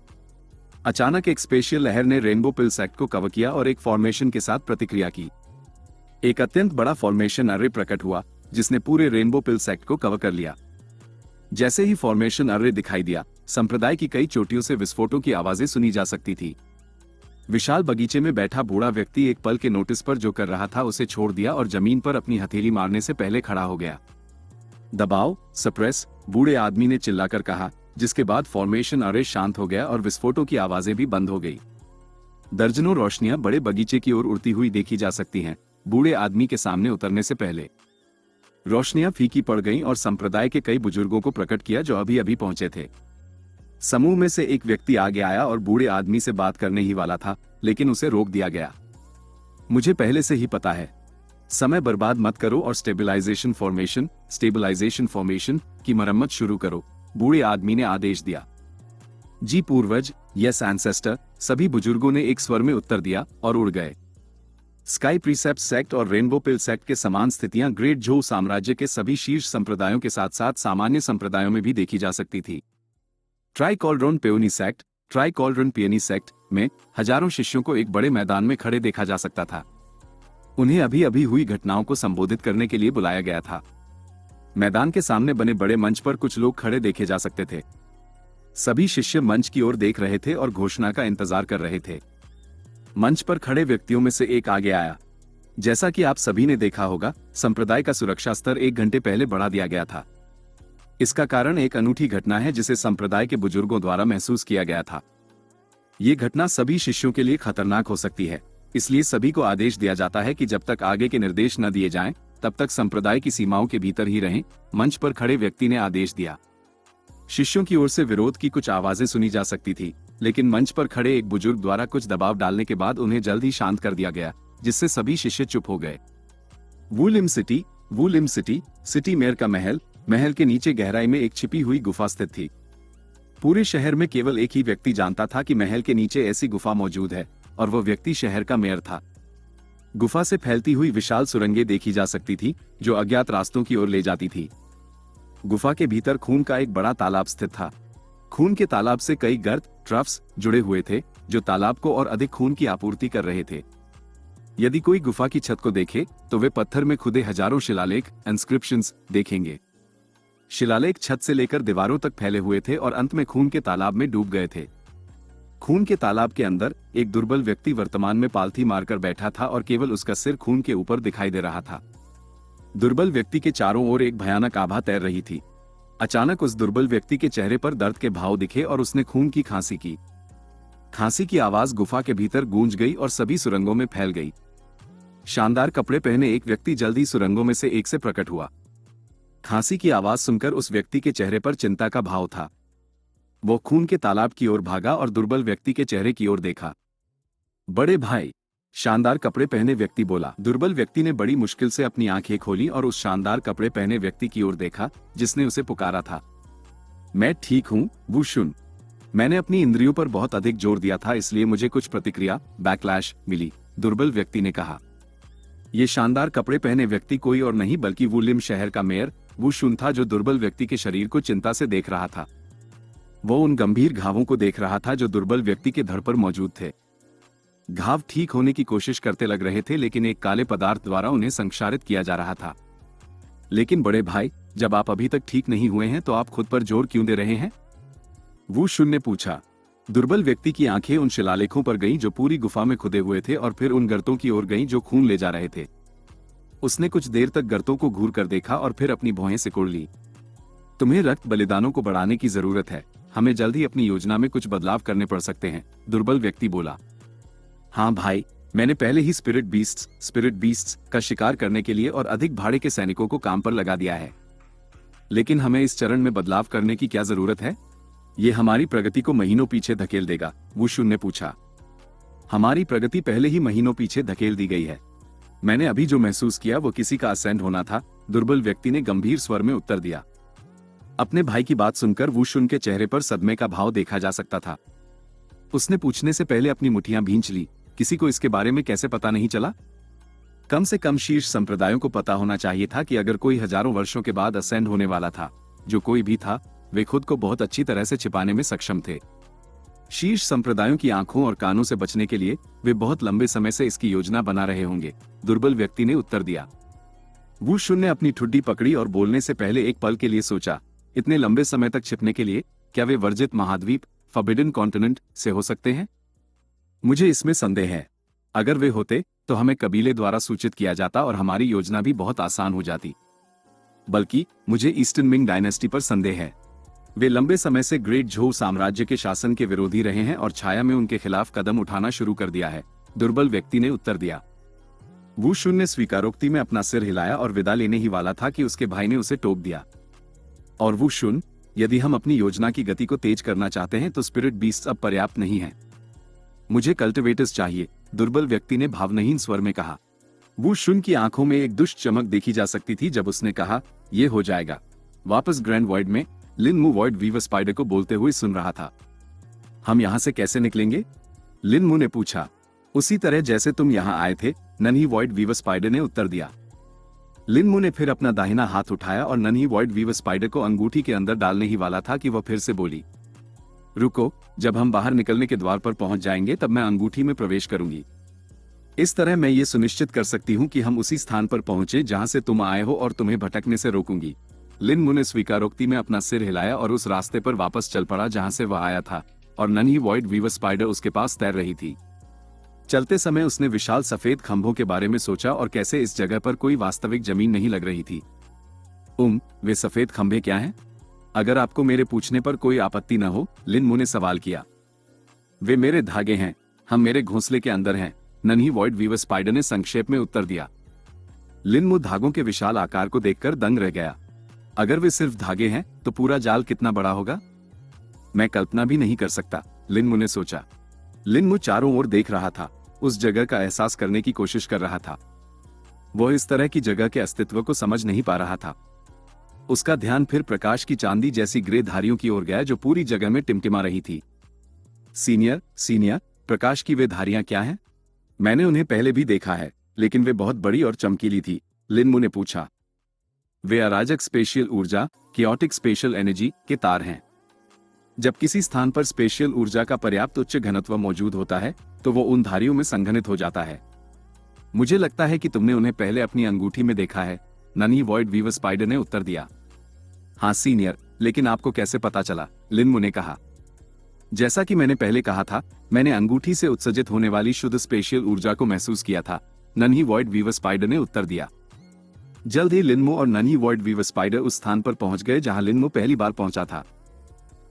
अचानक एक स्पेशियल लहर ने रेनबो पिल सेक्ट को कवर किया और एक फॉर्मेशन के साथ प्रतिक्रिया की। एक अत्यंत बड़ा फॉर्मेशन अर्रे प्रकट हुआ, जिसने पूरे रेनबो पिल सेक्ट को कवर कर लिया। जैसे ही फॉर्मेशन अर्रे दिखाई दिया, संप्रदाय की कई चोटियों से विस्फोटों की आवाजें सुनी जा सकती थी। विशाल बगीचे में बैठा बूढ़ा व्यक्ति एक पल के नोटिस पर जो कर रहा था उसे छोड़ दिया और जमीन पर अपनी हथेली मारने से पहले खड़ा हो गया। दबाओ, सप्रेस, बूढ़े आदमी ने चिल्लाकर कहा, जिसके बाद फॉर्मेशन अर्रे शांत हो गया और विस्फोटों की आवाजें भी बंद हो गई। दर्जनों रोशनियां बड़े बगीचे की ओर उड़ती हुई देखी जा सकती हैं, बूढ़े आदमी के सामने उतरने से पहले। रोशनियां फीकी पड़ गईं और संप्रदाय के कई बुजुर्गों को प्रकट किया जो अभी अभी पहुंचे थे। समूह में से एक व्यक्ति आगे आया और बूढ़े आदमी से बात करने ही वाला था, लेकिन उसे रोक दिया गया। मुझे पहले से ही पता है, समय बर्बाद मत करो और स्टेबलाइजेशन फॉर्मेशन की मरम्मत शुरू करो, बूढ़े आदमी ने आदेश दिया। जी पूर्वज, यस एंसेस्टर, सभी बुजुर्गों ने एक स्वर में उत्तर दिया और उड़ गए। स्काई प्रीसेप्ट सेक्ट और रेनबो पिल सेक्ट के समान स्थितियां ग्रेट झोउ साम्राज्य के सभी शीर्ष संप्रदायों के साथ साथ सामान्य संप्रदायों में भी देखी जा सकती थी। ट्राइकॉल्ड्रोन पियोनी सेक्ट में हजारों शिष्यों को एक बड़े मैदान में खड़े देखा जा सकता था। उन्हें अभी अभी हुई घटनाओं को संबोधित करने के लिए बुलाया गया था। मैदान के सामने बने बड़े मंच पर कुछ लोग खड़े देखे जा सकते थे। सभी शिष्य मंच की ओर देख रहे थे और घोषणा का इंतजार कर रहे थे। मंच पर खड़े व्यक्तियों में से एक आगे आया। जैसा कि आप सभी ने देखा होगा, संप्रदाय का सुरक्षा स्तर 1 घंटे पहले बढ़ा दिया गया था। इसका कारण एक अनूठी घटना है जिसे संप्रदाय के बुजुर्गों द्वारा महसूस किया गया था। ये घटना सभी शिष्यों के लिए खतरनाक हो सकती है, इसलिए सभी को आदेश दिया जाता है कि जब तक आगे के निर्देश न दिए जाएं, तब तक संप्रदाय की सीमाओं के भीतर ही रहें, मंच पर खड़े व्यक्ति ने आदेश दिया। शिष्यों की ओर से विरोध की कुछ आवाजें सुनी जा सकती थी, लेकिन मंच पर खड़े एक बुजुर्ग द्वारा कुछ दबाव डालने के बाद उन्हें जल्द ही शांत कर दिया गया, जिससे सभी शिष्य चुप हो गए। वुलिम सिटी मेयर का महल के नीचे गहराई में एक छिपी हुई गुफा स्थित थी। पूरे शहर में केवल एक ही व्यक्ति जानता था कि महल के नीचे ऐसी गुफा मौजूद है, और वह व्यक्ति शहर का मेयर था। गुफा से फैलती हुई विशाल सुरंगें देखी जा सकती थी, जो अज्ञात रास्तों की ओर ले जाती थी। गुफा के भीतर खून का एक बड़ा तालाब स्थित था। खून के तालाब से कई गर्त ट्रफ्स जुड़े हुए थे, जो तालाब को और अधिक खून की आपूर्ति कर रहे थे। यदि कोई गुफा की छत को देखे, तो वे पत्थर में खुदे हजारों शिलालेख इंस्क्रिप्शंस देखेंगे। शिलालेख छत से लेकर दीवारों तक फैले हुए थे और अंत में खून के तालाब में डूब गए थे। खून के तालाब के अंदर एक दुर्बल व्यक्ति वर्तमान में पालथी मारकर बैठा था और केवल उसका सिर खून के ऊपर दिखाई दे रहा था। दुर्बल व्यक्ति के चारों ओर एक भयानक आभा तैर रही थी। अचानक उस दुर्बल व्यक्ति के चेहरे पर दर्द के भाव दिखे और उसने खून की खांसी की। खांसी की आवाज गुफा के भीतर गूंज गई और सभी सुरंगों में फैल गई। शानदार कपड़े पहने एक व्यक्ति जल्दी सुरंगों में से एक से प्रकट हुआ। खांसी की आवाज सुनकर उस व्यक्ति के चेहरे पर चिंता का भाव था। वो खून के तालाब की ओर भागा और दुर्बल व्यक्ति के चेहरे की ओर देखा। बड़े भाई, शानदार कपड़े पहने व्यक्ति बोला। दुर्बल व्यक्ति ने बड़ी मुश्किल से अपनी आंखें खोली और उस शानदार कपड़े पहने व्यक्ति की ओर देखा, जिसने उसे पुकारा था। मैं ठीक हूं, वो सुन। मैंने अपनी इंद्रियों पर बहुत अधिक जोर दिया था, इसलिए मुझे कुछ प्रतिक्रिया बैकलैश मिली, दुर्बल व्यक्ति ने कहा। ये शानदार कपड़े पहने व्यक्ति कोई और नहीं बल्कि वुलिम शहर का मेयर वो शुन था, जो दुर्बल व्यक्ति के शरीर को चिंता से देख रहा था। वो उन गंभीर घावों को देख रहा था जो दुर्बल व्यक्ति के धड़ पर मौजूद थे। घाव ठीक होने की कोशिश करते लग रहे थे, लेकिन एक काले पदार्थ द्वारा उन्हें संक्षारित किया जा रहा था। लेकिन बड़े भाई, जब आप अभी तक ठीक नहीं हुए हैं तो आप खुद पर जोर क्यों दे रहे हैं? वो शुन ने पूछा। दुर्बल व्यक्ति की आंखें उन शिलालेखों पर गईं जो पूरी गुफा में खुदे हुए थे और फिर उन गर्तों की ओर गईं जो खून ले जा रहे थे। उसने कुछ देर तक गर्तों को घूर कर देखा और फिर अपनी भौहें सिकोड़ ली। तुम्हें रक्त बलिदानों को बढ़ाने की जरूरत है। हमें जल्द ही अपनी योजना में कुछ बदलाव करने पड़ सकते हैं, दुर्बल व्यक्ति बोला। हाँ भाई, मैंने पहले ही स्पिरिट बीस्ट्स का शिकार करने के लिए और अधिक भाड़े के सैनिकों को काम पर लगा दिया है। लेकिन हमें इस चरण में बदलाव करने की क्या जरूरत है? ये हमारी प्रगति को महीनों पीछे धकेल देगा, वुशुन ने पूछा। हमारी प्रगति पहले ही महीनों पीछे धकेल दी गई है। मैंने अभी जो महसूस किया वो किसी का असेंड होना था, दुर्बल व्यक्ति ने गंभीर स्वर में उत्तर दिया। अपने भाई की बात सुनकर वुशुन के चेहरे पर सदमे का भाव देखा जा सकता था। उसने पूछने से पहले अपनी मुट्ठियां भींच ली, किसी को इसके बारे में कैसे पता नहीं चला? कम से कम शीर्ष संप्रदायों को पता होना चाहिए था कि अगर कोई हजारों वर्षों के बाद असेंड होने वाला था, जो कोई भी था, वे खुद को बहुत अच्छी तरह से छिपाने में सक्षम थे। शीर्ष संप्रदायों की आंखों और कानों से बचने के लिए वे बहुत लंबे समय से इसकी योजना बना रहे होंगे, दुर्बल व्यक्ति ने उत्तर दिया। वू शुन ने अपनी ठुड्डी पकड़ी और बोलने से पहले एक पल के लिए सोचा, इतने लंबे समय तक छिपने के लिए क्या वे वर्जित महाद्वीप, फॉरबिडन कॉन्टिनेंट से हो सकते हैं? मुझे इसमें संदेह है। अगर वे होते तो हमें कबीले द्वारा सूचित किया जाता और हमारी योजना भी बहुत आसान हो जाती। बल्कि मुझे ईस्टर्न मिंग डायनेस्टी पर संदेह है। वे लंबे समय से ग्रेट झोउ साम्राज्य के शासन के विरोधी रहे हैं और छाया में उनके खिलाफ कदम उठाना शुरू कर दिया है, दुर्बल व्यक्ति ने उत्तर दिया। वू शुन ने स्वीकारोक्ति में अपना सिर हिलाया और विदा लेने ही वाला था कि उसके भाई ने उसे टोक दिया। और वू शुन, यदि हम अपनी योजना की गति को तेज करना चाहते हैं तो स्पिरिट बीस्ट अब पर्याप्त नहीं है। मुझे कल्टिवेटर्स चाहिए, दुर्बल व्यक्ति ने भावनाहीन स्वर में कहा। वू शुन की आंखों में एक दुष्ट चमक देखी जा सकती थी जब उसने कहा, यह हो जाएगा। वापस ग्रैंड वॉइड में लिन मू वॉइड वीवर स्पाइडर को बोलते हुए सुन रहा था। हम यहां से कैसे निकलेंगे? लिन मू ने पूछा। उसी तरह जैसे तुम यहां आए थे, नन्ही वॉइड वीवर स्पाइडर ने उत्तर दिया। लिन मू ने फिर अपना दाहिना हाथ उठाया और नन्ही वॉइड वीवर स्पाइडर को अंगूठी के अंदर डालने ही वाला था कि वह फिर से बोली, रुको, जब हम बाहर निकलने के द्वार पर पहुंच जाएंगे तब मैं अंगूठी में प्रवेश करूंगी। इस तरह मैं ये सुनिश्चित कर सकती हूँ कि हम उसी स्थान पर पहुंचे जहां से तुम आए हो और तुम्हें भटकने से रोकूंगी। लिन मू ने स्वीकारोक्ति में अपना सिर हिलाया और उस रास्ते पर वापस चल पड़ा जहां से वह आया था, और नन्ही वॉइड वीवर स्पाइडर उसके पास तैर रही थी। चलते समय उसने विशाल सफेद खंभों के बारे में सोचा और कैसे इस जगह पर कोई वास्तविक जमीन नहीं लग रही थी। वे सफेद खंभे क्या हैं? अगर आपको मेरे पूछने पर कोई आपत्ति न हो, लिन मू ने सवाल किया। वे मेरे धागे हैं, हम मेरे घोंसले के अंदर हैं, नन्ही वॉइड वीवर स्पाइडर ने संक्षेप में उत्तर दिया। लिन मू धागों के विशाल आकार को देखकर दंग रह गया। अगर वे सिर्फ धागे हैं तो पूरा जाल कितना बड़ा होगा? मैं कल्पना भी नहीं कर सकता, लिन मू ने सोचा। लिन मू चारों ओर देख रहा था, उस जगह का एहसास करने की कोशिश कर रहा था। वह इस तरह की जगह के अस्तित्व को समझ नहीं पा रहा था। उसका ध्यान फिर प्रकाश की चांदी जैसी ग्रे धारियों की ओर गया जो पूरी जगह में टिमटिमा रही थी। सीनियर, प्रकाश की वे धारियां क्या हैं? मैंने उन्हें पहले भी देखा है, लेकिन वे बहुत बड़ी और चमकीली थी, लिन मू ने पूछा। वे अराजक स्पेशियल ऊर्जा, कियोटिक स्पेशल एनर्जी के तार हैं। जब किसी स्थान पर स्पेशियल ऊर्जा का पर्याप्त उच्च घनत्व मौजूद होता है तो वो उन धारियों में संघनित हो जाता है। मुझे लगता है कि तुमने उन्हें पहले अपनी अंगूठी में देखा है, नन्ही वॉइड वीवर स्पाइडर ने उत्तर दिया। हाँ सीनियर, लेकिन आपको कैसे पता चला? लिन मू ने कहा। जैसा कि मैंने पहले कहा था, मैंने अंगूठी से उत्सर्जित होने वाली शुद्ध स्पेशियल ऊर्जा को महसूस किया था, नन्ही वॉइड वीवर स्पाइडर ने उत्तर दिया। जल्द ही लिन मू और नन्ही वॉइड वीवर स्पाइडर उस स्थान पर पहुंच गए जहां लिन मू पहली बार पहुंचा था।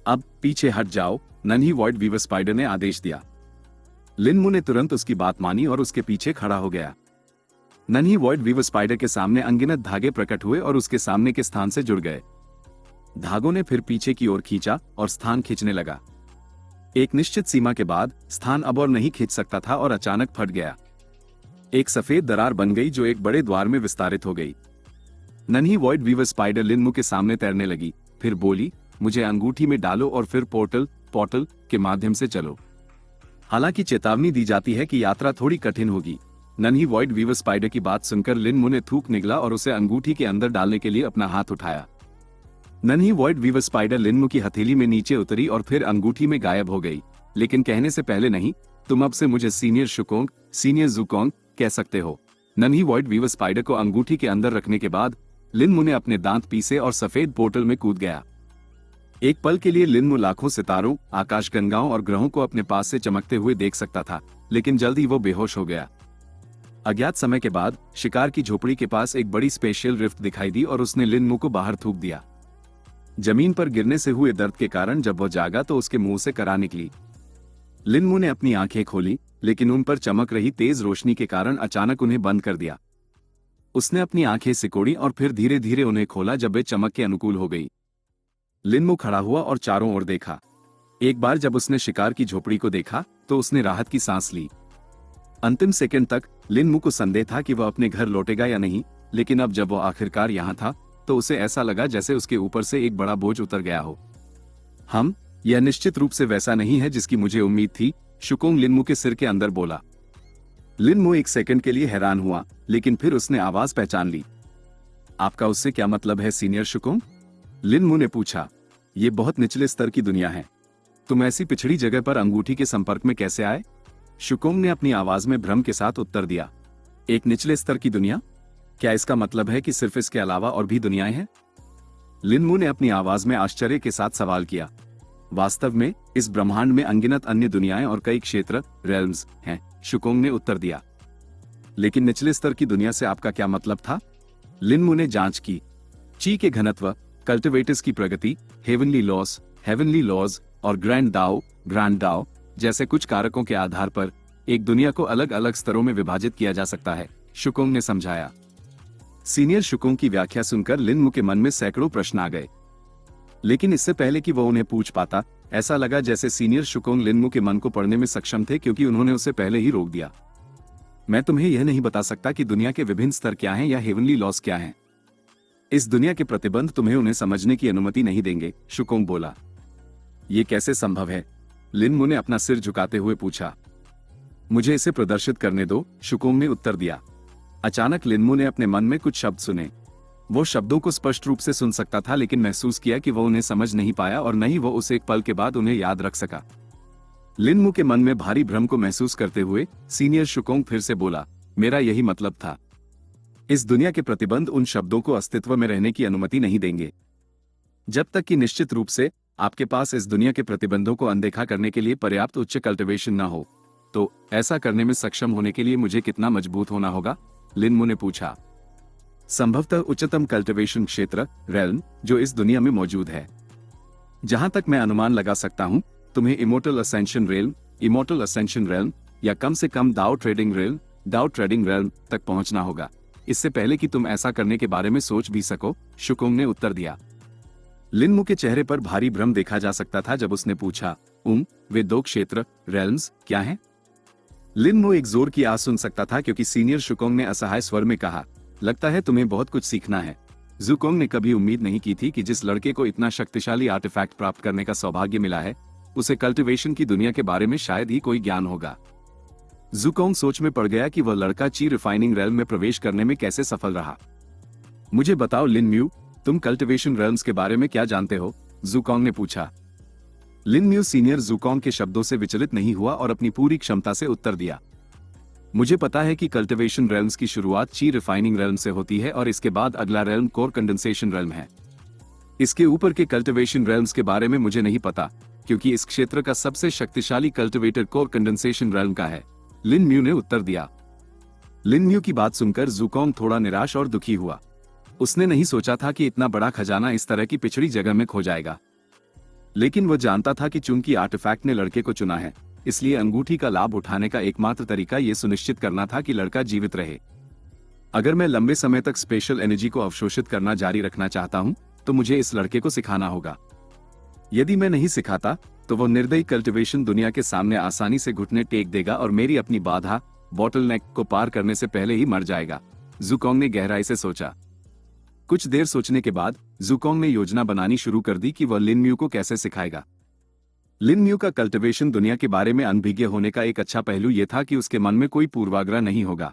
अब पीछे हट जाओ, नन्ही वॉइड वीवर स्पाइडर ने आदेश दिया। लिन मू ने तुरंत उसकी बात मानी और उसके पीछे खड़ा हो गया। नन्ही वॉइड वीवर स्पाइडर के सामने अनगिनत धागे प्रकट हुए और उसके सामने के स्थान से जुड़ गए। धागों ने फिर पीछे की ओर खींचा और स्थान खींचने लगा। एक निश्चित सीमा के बाद स्थान अब और नहीं खींच सकता था और अचानक फट गया। एक सफेद दरार बन गई जो एक बड़े द्वार में विस्तारित हो गई। नन्ही वॉइड वीवर स्पाइडर लिन मू के सामने तैरने लगी, फिर बोली, मुझे अंगूठी में डालो और फिर पोर्टल के माध्यम से चलो। हालांकि चेतावनी दी जाती है कि यात्रा थोड़ी कठिन होगी। नन्ही वॉइड वीवर स्पाइडर की बात सुनकर लिन मू ने थूक निगला और उसे अंगूठी के अंदर डालने के लिए अपना हाथ उठाया। नन्ही वॉइड वीवर स्पाइडर लिन मू की हथेली में नीचे उतरी और फिर अंगूठी में गायब हो गई, लेकिन कहने से पहले नहीं, तुम अब से मुझे सीनियर शुकोंग, सीनियर जुकोंग कह सकते हो। नन्ही वॉइड वीवर स्पाइडर को अंगूठी के अंदर रखने के बाद लिन मू ने अपने दांत पीसे और सफेद पोर्टल में कूद गया। एक पल के लिए लिन मू लाखों सितारों, आकाशगंगाओं और ग्रहों को अपने पास से चमकते हुए देख सकता था, लेकिन जल्द ही वो बेहोश हो गया। अज्ञात समय के बाद शिकार की झोपड़ी के पास एक बड़ी स्पेशियल रिफ्ट दिखाई दी और उसने लिन मू को बाहर थूक दिया। जमीन पर गिरने से हुए दर्द के कारण जब वह जागा तो उसके मुंह से करा निकली। लिन मू ने अपनी आंखें खोली, लेकिन उन पर चमक रही तेज रोशनी के कारण अचानक उन्हें बंद कर दिया। उसने अपनी आंखें सिकोड़ी और फिर धीरे धीरे उन्हें खोला जब वे चमक के अनुकूल हो गई। लिन मू खड़ा हुआ और चारों ओर देखा। एक बार जब उसने शिकार की झोपड़ी को देखा तो उसने राहत की सांस ली। अंतिम सेकंड तक लिन मू को संदेह था कि वह अपने घर लौटेगा या नहीं, लेकिन अब जब वह आखिरकार यहाँ था तो उसे ऐसा लगा जैसे उसके ऊपर से एक बड़ा बोझ उतर गया हो। यह निश्चित रूप से वैसा नहीं है जिसकी मुझे उम्मीद थी, शुकोंग लिनमू के सिर के अंदर बोला। लिनमू एक सेकंड के लिए हैरान हुआ, लेकिन फिर उसने आवाज पहचान ली। आपका उससे क्या मतलब है सीनियर शुकोंग? लिनमू ने पूछा। ये बहुत निचले स्तर की दुनिया है। तुम ऐसी पिछड़ी जगह पर अंगूठी के संपर्क में कैसे आए? शुकोंग ने अपनी आवाज में भ्रम के साथ उत्तर दिया। एक निचले स्तर की दुनिया? क्या इसका मतलब है कि सिर्फ इसके अलावा और भी दुनियाएं हैं? लिनमू ने अपनी आवाज में आश्चर्य के साथ सवाल किया। वास्तव में इस ब्रह्मांड में अनगिनत अन्य दुनियाएं और कई क्षेत्र, रेल्म्स हैं, शुकोंग ने उत्तर दिया। लेकिन निचले स्तर की दुनिया से आपका क्या मतलब था? लिनमू ने जांच की। ची के घनत्व, कल्टिवेटर्स की प्रगति, हेवनली लॉज और ग्रैंड दाओ जैसे कुछ कारकों के आधार पर एक दुनिया को अलग अलग स्तरों में विभाजित किया जा सकता है, शुकोंग ने समझाया। सीनियर शुकोंग की व्याख्या सुनकर लिनमू के मन में सैकड़ों प्रश्न आ गए। लेकिन इससे पहले कि वो उन्हें पूछ पाता, ऐसा लगा जैसे सीनियर शुकोंग लिनमू के मन को पढ़ने में सक्षम थे, क्योंकि उन्होंने उसे पहले ही रोक दिया। मैं तुम्हें यह नहीं बता सकता कि दुनिया के विभिन्न स्तर क्या हैं या हेवनली लॉस क्या हैं। इस दुनिया के प्रतिबंध तुम्हें उन्हें समझने की अनुमति नहीं देंगे, शुकोंग बोला। ये कैसे संभव है? लिनमू ने अपना सिर झुकाते हुए पूछा। मुझे इसे प्रदर्शित करने दो, शुकोंग ने उत्तर दिया। अचानक लिनमू ने अपने मन में कुछ शब्द सुने। वो शब्दों को स्पष्ट रूप से सुन सकता था, लेकिन महसूस किया कि वो उन्हें समझ नहीं पाया और न ही वो उसे एक पल के बाद उन्हें याद रख सका। लिनमू के मन में भारी भ्रम को महसूस करते हुए सीनियर शुकोंग फिर से बोला, मेरा यही मतलब था। इस दुनिया के प्रतिबंध उन शब्दों को अस्तित्व में रहने की अनुमति नहीं देंगे जब तक कि निश्चित रूप से आपके पास इस दुनिया के प्रतिबंधों को अनदेखा करने के लिए पर्याप्त उच्च कल्टिवेशन न हो। तो ऐसा करने में सक्षम होने के लिए मुझे कितना मजबूत होना होगा? लिनमू ने पूछा। संभवतः उच्चतम कल्टिवेशन क्षेत्र, रेल्म, जो इस दुनिया में मौजूद है। जहां तक मैं अनुमान लगा सकता हूं, तुम्हें इमोर्टल असेंशन रेल्म या कम से कम दाओ ट्रेडिंग रेल्म तक पहुंचना होगा, इससे पहले कि तुम ऐसा करने के बारे में सोच भी सको, शुकोंग ने उत्तर दिया। लिनमू के चेहरे पर भारी भ्रम देखा जा सकता था जब उसने पूछा, वे दो क्षेत्र, रेल्म्स, क्या हैं? लिनमू एक जोर की आवाज सुन सकता था, क्योंकि सीनियर शुकोंग ने असहाय स्वर में कहा, लगता है तुम्हें बहुत कुछ सीखना है। जुकोंग ने कभी उम्मीद नहीं की थी कि जिस लड़के को इतना शक्तिशाली आर्टिफैक्ट प्राप्त करने का सौभाग्य मिला है, उसे कल्टिवेशन की दुनिया के बारे में शायद ही कोई ज्ञान होगा। जुकोंग सोच में पड़ गया कि वह लड़का ची रिफाइनिंग रेल्म में प्रवेश करने में कैसे सफल रहा। मुझे बताओ लिनम्यू, तुम कल्टिवेशन रेल्म्स के बारे में क्या जानते हो? जुकोंग ने पूछा। लिनम्यू सीनियर जुकोंग के शब्दों से विचलित नहीं हुआ और अपनी पूरी क्षमता से उत्तर दिया। मुझे पता है कि कल्टिवेशन रेल्म्स की शुरुआत ची रिफाइनिंग रेल्म से होती है और इसके बाद अगला रेल्म कोर कंडेंसेशन रेल्म है। इसके ऊपर के कल्टिवेशन रेल्म्स के बारे में मुझे नहीं पता, क्योंकि इस क्षेत्र का सबसे शक्तिशाली कल्टिवेटर कोर कंडेंसेशन रेल्म का है, लिनम्यू ने उत्तर दिया। लिनम्यू की बात सुनकर जुकोंग थोड़ा निराश और दुखी हुआ। उसने नहीं सोचा था कि इतना बड़ा खजाना इस तरह की पिछड़ी जगह में खो जाएगा। लेकिन वह जानता था कि चूंकि आर्टिफैक्ट ने लड़के को चुना है, इसलिए अंगूठी का लाभ उठाने का एकमात्र तरीका यह सुनिश्चित करना था कि लड़का जीवित रहे। अगर मैं लंबे समय तक स्पेशल एनर्जी को अवशोषित करना जारी रखना चाहता हूं, तो मुझे इस लड़के को सिखाना होगा। यदि मैं नहीं सिखाता, तो वह निर्दयी कल्टिवेशन दुनिया के सामने आसानी से घुटने टेक देगा और मेरी अपनी बाधा, बॉटलनेक को पार करने से पहले ही मर जाएगा। जुकोंग ने गहराई से सोचा। कुछ देर सोचने के बाद जुकोंग ने योजना बनानी शुरू कर दी कि वह लिनम्यू को कैसे सिखाएगा। लिनम्यू का कल्टिवेशन दुनिया के बारे में अनभिज्ञ होने का एक अच्छा पहलू यह था कि उसके मन में कोई पूर्वाग्रह नहीं होगा।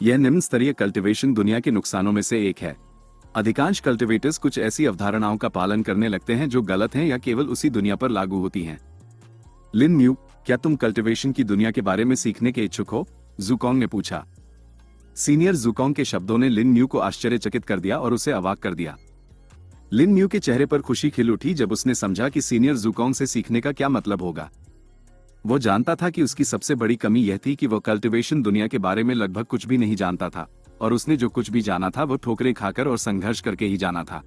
यह निम्न स्तरीय कल्टिवेशन दुनिया के नुकसानों में से एक है। अधिकांश कल्टिवेटर्स कुछ ऐसी अवधारणाओं का पालन करने लगते हैं जो गलत हैं या केवल उसी दुनिया पर लागू होती हैं। लिनम्यू, क्या तुम कल्टिवेशन की दुनिया के बारे में सीखने के इच्छुक हो? जुकोंग ने पूछा। सीनियर जुकोंग के शब्दों ने लिनम्यू को आश्चर्यचकित कर दिया और उसे अवाक कर दिया। लिनम्यू के चेहरे पर खुशी खिल उठी जब उसने समझा कि सीनियर जुकोंग से सीखने का क्या मतलब होगा। वो जानता था कि उसकी सबसे बड़ी कमी यह थी कि वह कल्टिवेशन दुनिया के बारे में लगभग कुछ भी नहीं जानता था, और उसने जो कुछ भी जाना था वो ठोकरें खाकर और संघर्ष करके ही जाना था।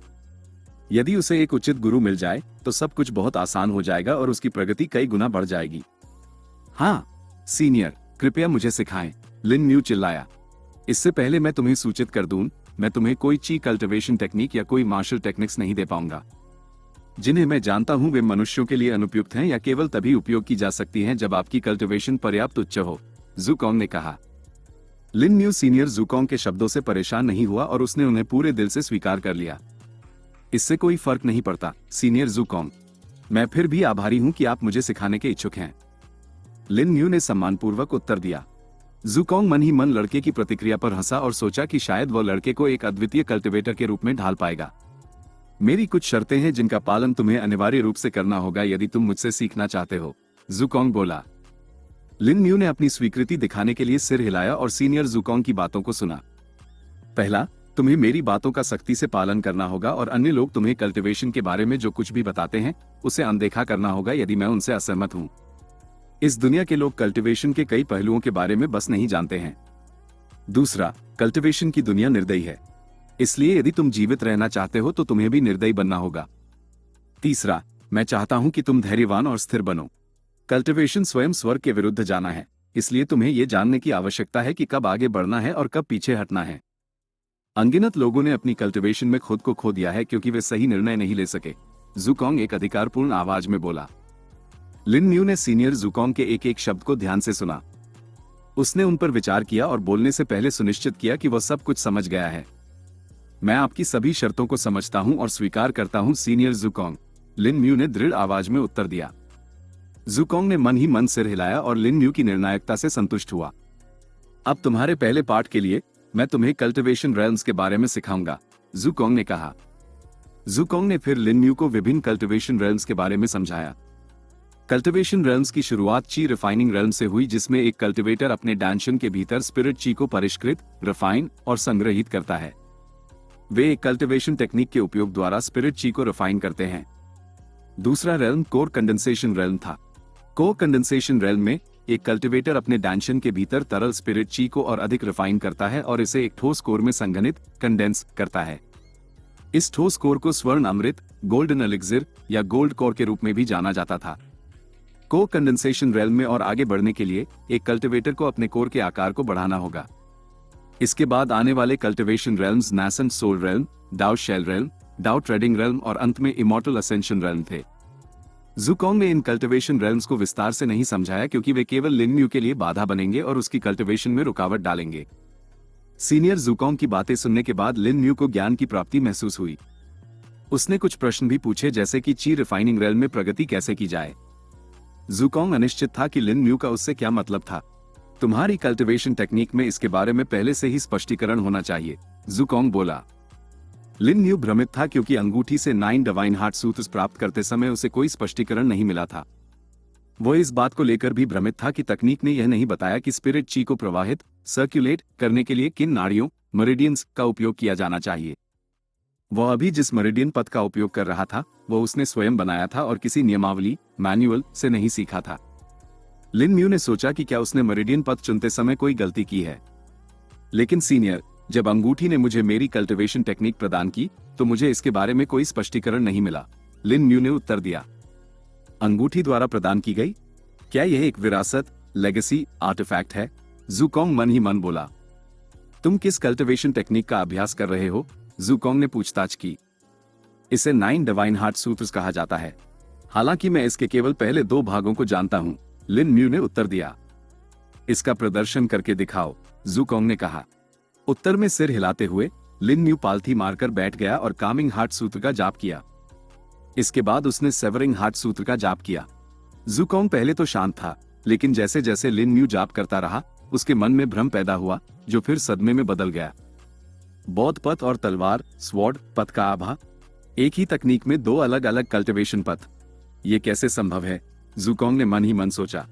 यदि उसे एक उचित गुरु मिल जाए तो सब कुछ बहुत आसान हो जाएगा और उसकी प्रगति कई गुना बढ़ जाएगी। हाँ सीनियर, कृपया मुझे सिखाएं, लिनम्यू चिल्लाया। इससे पहले मैं तुम्हें सूचित कर दूं, मैं तुम्हें कोई ची कल्टिवेशन टेक्निक या कोई मार्शल टेक्निक्स नहीं दे पाऊंगा। जिन्हें मैं जानता हूं वे मनुष्यों के लिए अनुपयुक्त हैं या केवल तभी उपयोग की जा सकती हैं जब आपकी कल्टिवेशन पर्याप्त उच्च हो, जुकोंग ने कहा। लिनम्यू सीनियर जुकोंग के शब्दों से परेशान नहीं हुआ और उसने उन्हें पूरे दिल से स्वीकार कर लिया। इससे कोई फर्क नहीं पड़ता, सीनियर जुकोंग। मैं फिर भी आभारी हूं कि आप मुझे सिखाने के इच्छुक हैं। लिन म्यू ने सम्मानपूर्वक उत्तर दिया। ज़ुकोंग मन ही मन लड़के की प्रतिक्रिया पर हंसा और सोचा कि शायद वह लड़के को एक अद्वितीय कल्टीवेटर के रूप में ढाल पाएगा। मेरी कुछ शर्तें हैं जिनका पालन तुम्हें अनिवार्य रूप से करना होगा यदि तुम मुझसे सीखना चाहते हो, ज़ुकोंग बोला। लिन म्यू ने अपनी स्वीकृति दिखाने के लिए सिर हिलाया और सीनियर ज़ुकोंग की बातों को सुना। पहला, तुम्हें मेरी बातों का सख्ती से पालन करना होगा और अन्य लोग तुम्हें कल्टीवेशन के बारे में जो कुछ भी बताते हैं उसे अनदेखा करना होगा यदि मैं उनसे असहमत हूं। इस दुनिया के लोग कल्टीवेशन के कई पहलुओं के बारे में बस नहीं जानते हैं। दूसरा, कल्टीवेशन की दुनिया निर्दयी है, इसलिए यदि तुम जीवित रहना चाहते हो तो तुम्हें भी निर्दयी बनना होगा। तीसरा, मैं चाहता हूं कि तुम धैर्यवान और स्थिर बनो। कल्टीवेशन स्वयं स्वर्ग के विरुद्ध जाना है, इसलिए तुम्हें यह जानने की आवश्यकता है कि कब आगे बढ़ना है और कब पीछे हटना है। अनगिनत लोगों ने अपनी कल्टीवेशन में खुद को खो दिया है क्योंकि वे सही निर्णय नहीं ले सके, ज़ुकोंग एक अधिकारपूर्ण आवाज में बोला। लिन म्यू ने सीनियर ज़ुकोंग के एक एक शब्द को ध्यान से सुना। उसने उन पर विचार किया और बोलने से पहले सुनिश्चित किया कि वह सब कुछ समझ गया है। मैं आपकी सभी शर्तों को समझता हूं और स्वीकार करता हूं, सीनियर ज़ुकोंग, लिन म्यू ने दृढ़ आवाज में उत्तर दिया। ज़ुकोंग ने मन ही मन सिर हिलाया और लिन म्यू की निर्णायकता से संतुष्ट हुआ। अब तुम्हारे पहले पाठ के लिए मैं तुम्हें कल्टीवेशन रेल्म्स के बारे में सिखाऊंगा, ज़ुकोंग ने कहा। ज़ुकोंग ने फिर लिन म्यू को विभिन्न कल्टीवेशन रेल्म्स के बारे में समझाया। कल्टीवेशन रेल्म्स की शुरुआत ची रिफाइनिंग रेल्म से हुई, जिसमें एक कल्टीवेटर अपने डांशन के भीतर स्पिरिट ची को परिष्कृत, रिफाइन और संग्रहित करता है। वे एक कल्टीवेशन टेक्निक के उपयोग द्वारा स्पिरिट ची को रिफाइन करते हैं। दूसरा रेल्म कोर कंडेंसेशन रेल्म था। कोर कंडेंसेशन रेल्म में एक कल्टीवेटर अपने डांशन के भीतर तरल स्पिरिट ची को और अधिक रिफाइन करता है और इसे एक ठोस कोर में संघनित, कंडेंस करता है। इस ठोस कोर को स्वर्ण अमृत, गोल्डन एलिक्सिर या गोल्ड कोर के रूप में भी जाना जाता था। कोर कंडेंसेशन रेल्म में और आगे बढ़ने के लिए एक कल्टीवेटर को अपने कोर के आकार को बढ़ाना होगा। इसके बाद आने वाले cultivation realms nascent soul realm, dao shell realm, dao trading realm और अंत में इमॉर्टल असेंशन रेल्म थे। ज़ुकोंग ने इन कल्टीवेशन रेल्म्स को विस्तार से नहीं समझाया क्योंकि वे केवल लिन म्यू के लिए बाधा बनेंगे और उसकी कल्टीवेशन में रुकावट डालेंगे। सीनियर ज़ुकोंग की बातें सुनने के बाद लिन म्यू को ज्ञान की प्राप्ति महसूस हुई। उसने कुछ प्रश्न भी पूछे, जैसे कि ची रिफाइनिंग रेल्म में प्रगति कैसे की जाए। ज़ुकोंग अनिश्चित था कि लिन म्यू का उससे क्या मतलब था। तुम्हारी कल्टीवेशन टेक्निक में इसके बारे में पहले से ही स्पष्टीकरण होना चाहिए, ज़ुकोंग बोला। लिन म्यू भ्रमित था क्योंकि अंगूठी से 9 डिवाइन हार्ट सूत्र्स प्राप्त करते समय उसे कोई स्पष्टीकरण नहीं मिला था। वह इस बात को लेकर भी भ्रमित था कि तकनीक ने यह नहीं बताया कि स्पिरिट ची को प्रवाहित, सर्कुलेट करने के लिए किन नाड़ियों, मेरिडियंस का उपयोग किया जाना चाहिए। वह अभी जिस मेरिडियन पथ का उपयोग कर रहा था वह उसने स्वयं बनाया था और किसी नियमावली, मैनुअल से नहीं सीखा था। लिन म्यू ने सोचा कि क्या उसने मेरिडियन पथ चुनते समय कोई गलती की है। लेकिन सीनियर, जब अंगूठी ने मुझे मेरी कल्टीवेशन टेक्निक प्रदान की तो मुझे इसके बारे में कोई स्पष्टीकरण नहीं मिला, लिन म्यू ने उत्तर दिया। अंगूठी द्वारा प्रदान की गई? क्या यह एक विरासत, लेगेसी, आर्टिफैक्ट है? ज़ुकोंग मन ही मन बोला। तुम किस कल्टीवेशन टेक्निक का अभ्यास कर रहे हो? ज़ुकोंग ने पूछताछ की। इसे 9 डिवाइन हार्ट सूत्र्स कहा जाता है। हालांकि मैं इसके केवल पहले 2 भागों को जानता हूं, लिन म्यू ने उत्तर दिया। इसका प्रदर्शन करके दिखाओ, ज़ुकोंग ने कहा। उत्तर में सिर हिलाते हुए लिन म्यू पालथी मारकर बैठ गया और कामिंग हार्ट सूत्र का जाप किया। इसके बाद उसने सेवरिंग हार्ट सूत्र का जाप किया। ज़ुकोंग पहले तो शांत था, लेकिन जैसे जैसे लिन म्यू जाप करता रहा उसके मन में भ्रम पैदा हुआ, जो फिर सदमे में बदल गया। बौद्ध पथ और तलवार, स्वॉर्ड पथ का आभा, एक ही तकनीक में 2 अलग अलग कल्टीवेशन पथ, ये कैसे संभव है? ज़ुकोंग ने मन ही मन सोचा।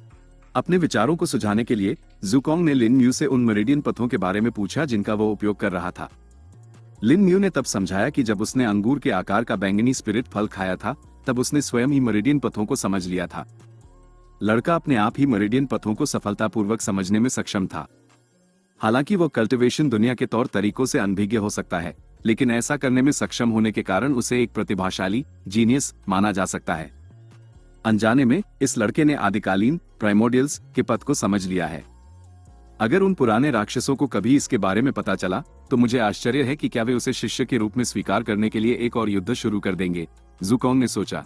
अपने विचारों को सुझाने के लिए ज़ुकोंग ने लिन म्यू से उन मेरिडियन पथों के बारे में पूछा जिनका वो उपयोग कर रहा था। लिन म्यू ने तब समझाया कि जब उसने अंगूर के आकार का बैंगनी स्पिरिट फल खाया था तब उसने स्वयं ही मेरिडियन पथों को समझ लिया था। लड़का अपने आप ही मेरिडियन पथों को सफलतापूर्वक समझने में सक्षम था। हालांकि वो कल्टीवेशन दुनिया के तौर तरीकों से अनभिज्ञ हो सकता है, लेकिन ऐसा करने में सक्षम होने के कारण उसे एक प्रतिभाशाली, जीनियस माना जा सकता है। अनजाने में इस लड़के ने आदिकालीन, प्राइमोर्डियल्स के पथ को समझ लिया है। अगर उन पुराने राक्षसों को कभी इसके बारे में पता चला तो मुझे आश्चर्य है कि क्या वे उसे शिष्य के रूप में स्वीकार करने के लिए एक और युद्ध शुरू कर देंगे, ज़ुकोंग ने सोचा।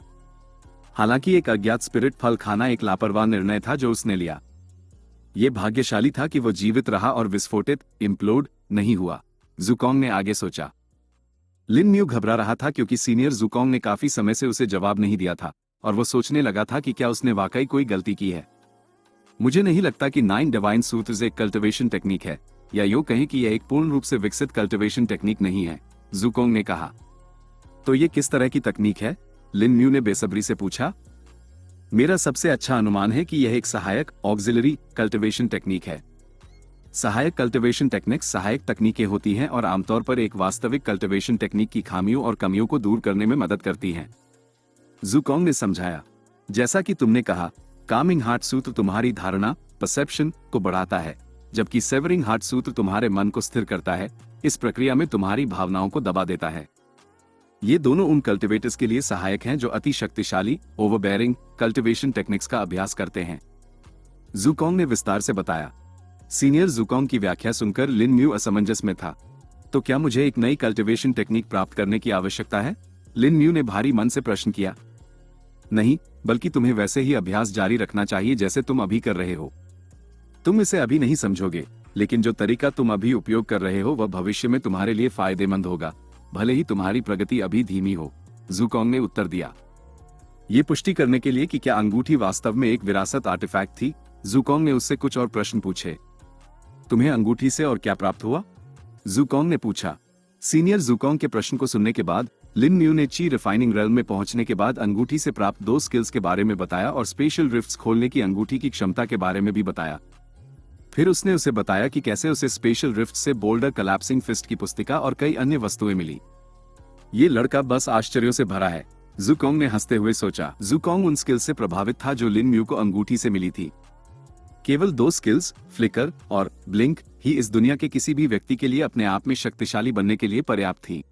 हालांकि एक अज्ञात स्पिरिट फल खाना एक लापरवाह निर्णय था जो उसने लिया। यह भाग्यशाली था कि वो जीवित रहा और विस्फोटित, इम्प्लोड नहीं हुआ, ज़ुकोंग ने आगे सोचा। लिन म्यू घबरा रहा था क्योंकि सीनियर ज़ुकोंग ने काफी समय से उसे जवाब नहीं दिया था, और वो सोचने लगा था कि क्या उसने वाकई कोई गलती की है। मुझे नहीं लगता कि 9 डिवाइन सूत्र्स एक कल्टिवेशन टेक्निक है, या यूं कहें कि यह एक पूर्ण रूप से विकसित कल्टिवेशन टेक्निक नहीं है, ज़ुकोंग ने कहा। तो ये किस तरह की तकनीक है? लिन म्यू ने बेसब्री से पूछा। मेरा सबसे अच्छा अनुमान है कि यह एक सहायक ऑक्सिलरी कल्टिवेशन टेक्निक है। सहायक कल्टिवेशन टेक्निक्स सहायक तकनीकें होती हैं और आमतौर पर एक वास्तविक कल्टिवेशन टेक्निक की खामियों और कमियों को दूर करने में मदद करती हैं, ज़ुकोंग ने समझाया। जैसा कि तुमने कहा, कामिंग हार्ट सूत्र तुम्हारी धारणा परसेप्शन को बढ़ाता है, जबकि सेवरिंग हार्ट सूत्र तुम्हारे मन को स्थिर करता है। इस प्रक्रिया में तुम्हारी भावनाओं को दबा देता है। ये दोनों उन कल्टिवेटर्स के लिए सहायक हैं जो अति शक्तिशाली ओवरबेयरिंग कल्टिवेशन टेक्निक्स का अभ्यास करते हैं, ज़ुकोंग ने विस्तार से बताया। सीनियर ज़ुकोंग की व्याख्या सुनकर लिन म्यू असमंजस में था। तो क्या मुझे एक नई कल्टिवेशन टेक्निक प्राप्त करने की आवश्यकता है? लिन म्यू ने भारी मन से प्रश्न किया। नहीं, बल्कि तुम्हें वैसे ही अभ्यास जारी रखना चाहिए जैसे तुम अभी कर रहे हो। तुम इसे अभी नहीं समझोगे, लेकिन जो तरीका तुम अभी उपयोग कर रहे हो वह भविष्य में तुम्हारे लिए फायदेमंद होगा, भले ही तुम्हारी प्रगति अभी धीमी हो, ज़ुकोंग ने उत्तर दिया। ये पुष्टि करने के लिए कि क्या अंगूठी वास्तव में एक विरासत आर्टिफैक्ट थी, ज़ुकोंग ने उससे कुछ और प्रश्न पूछे। तुम्हें अंगूठी से और क्या प्राप्त हुआ? ज़ुकोंग ने पूछा। सीनियर ज़ुकोंग के प्रश्न को सुनने के बाद लिन म्यू ने ची रिफाइनिंग रेल्म में पहुंचने के बाद अंगूठी से प्राप्त 2 स्किल्स के बारे में बताया और स्पेशल रिफ्ट्स खोलने की अंगूठी की क्षमता के बारे में भी बताया। फिर उसने उसे बताया कि कैसे उसे स्पेशल रिफ्ट से बोल्डर कलैप्सिंग फिस्ट की पुस्तिका और कई अन्य वस्तुएं मिली। ये लड़का बस आश्चर्यों से भरा है, ज़ुकोंग ने हंसते हुए सोचा। ज़ुकोंग उन स्किल्स से प्रभावित था जो लिन म्यू को अंगूठी से मिली थी। केवल 2 स्किल्स, फ्लिकर और ब्लिंक, ही इस दुनिया के किसी भी व्यक्ति के लिए अपने आप में शक्तिशाली बनने के लिए पर्याप्त थी।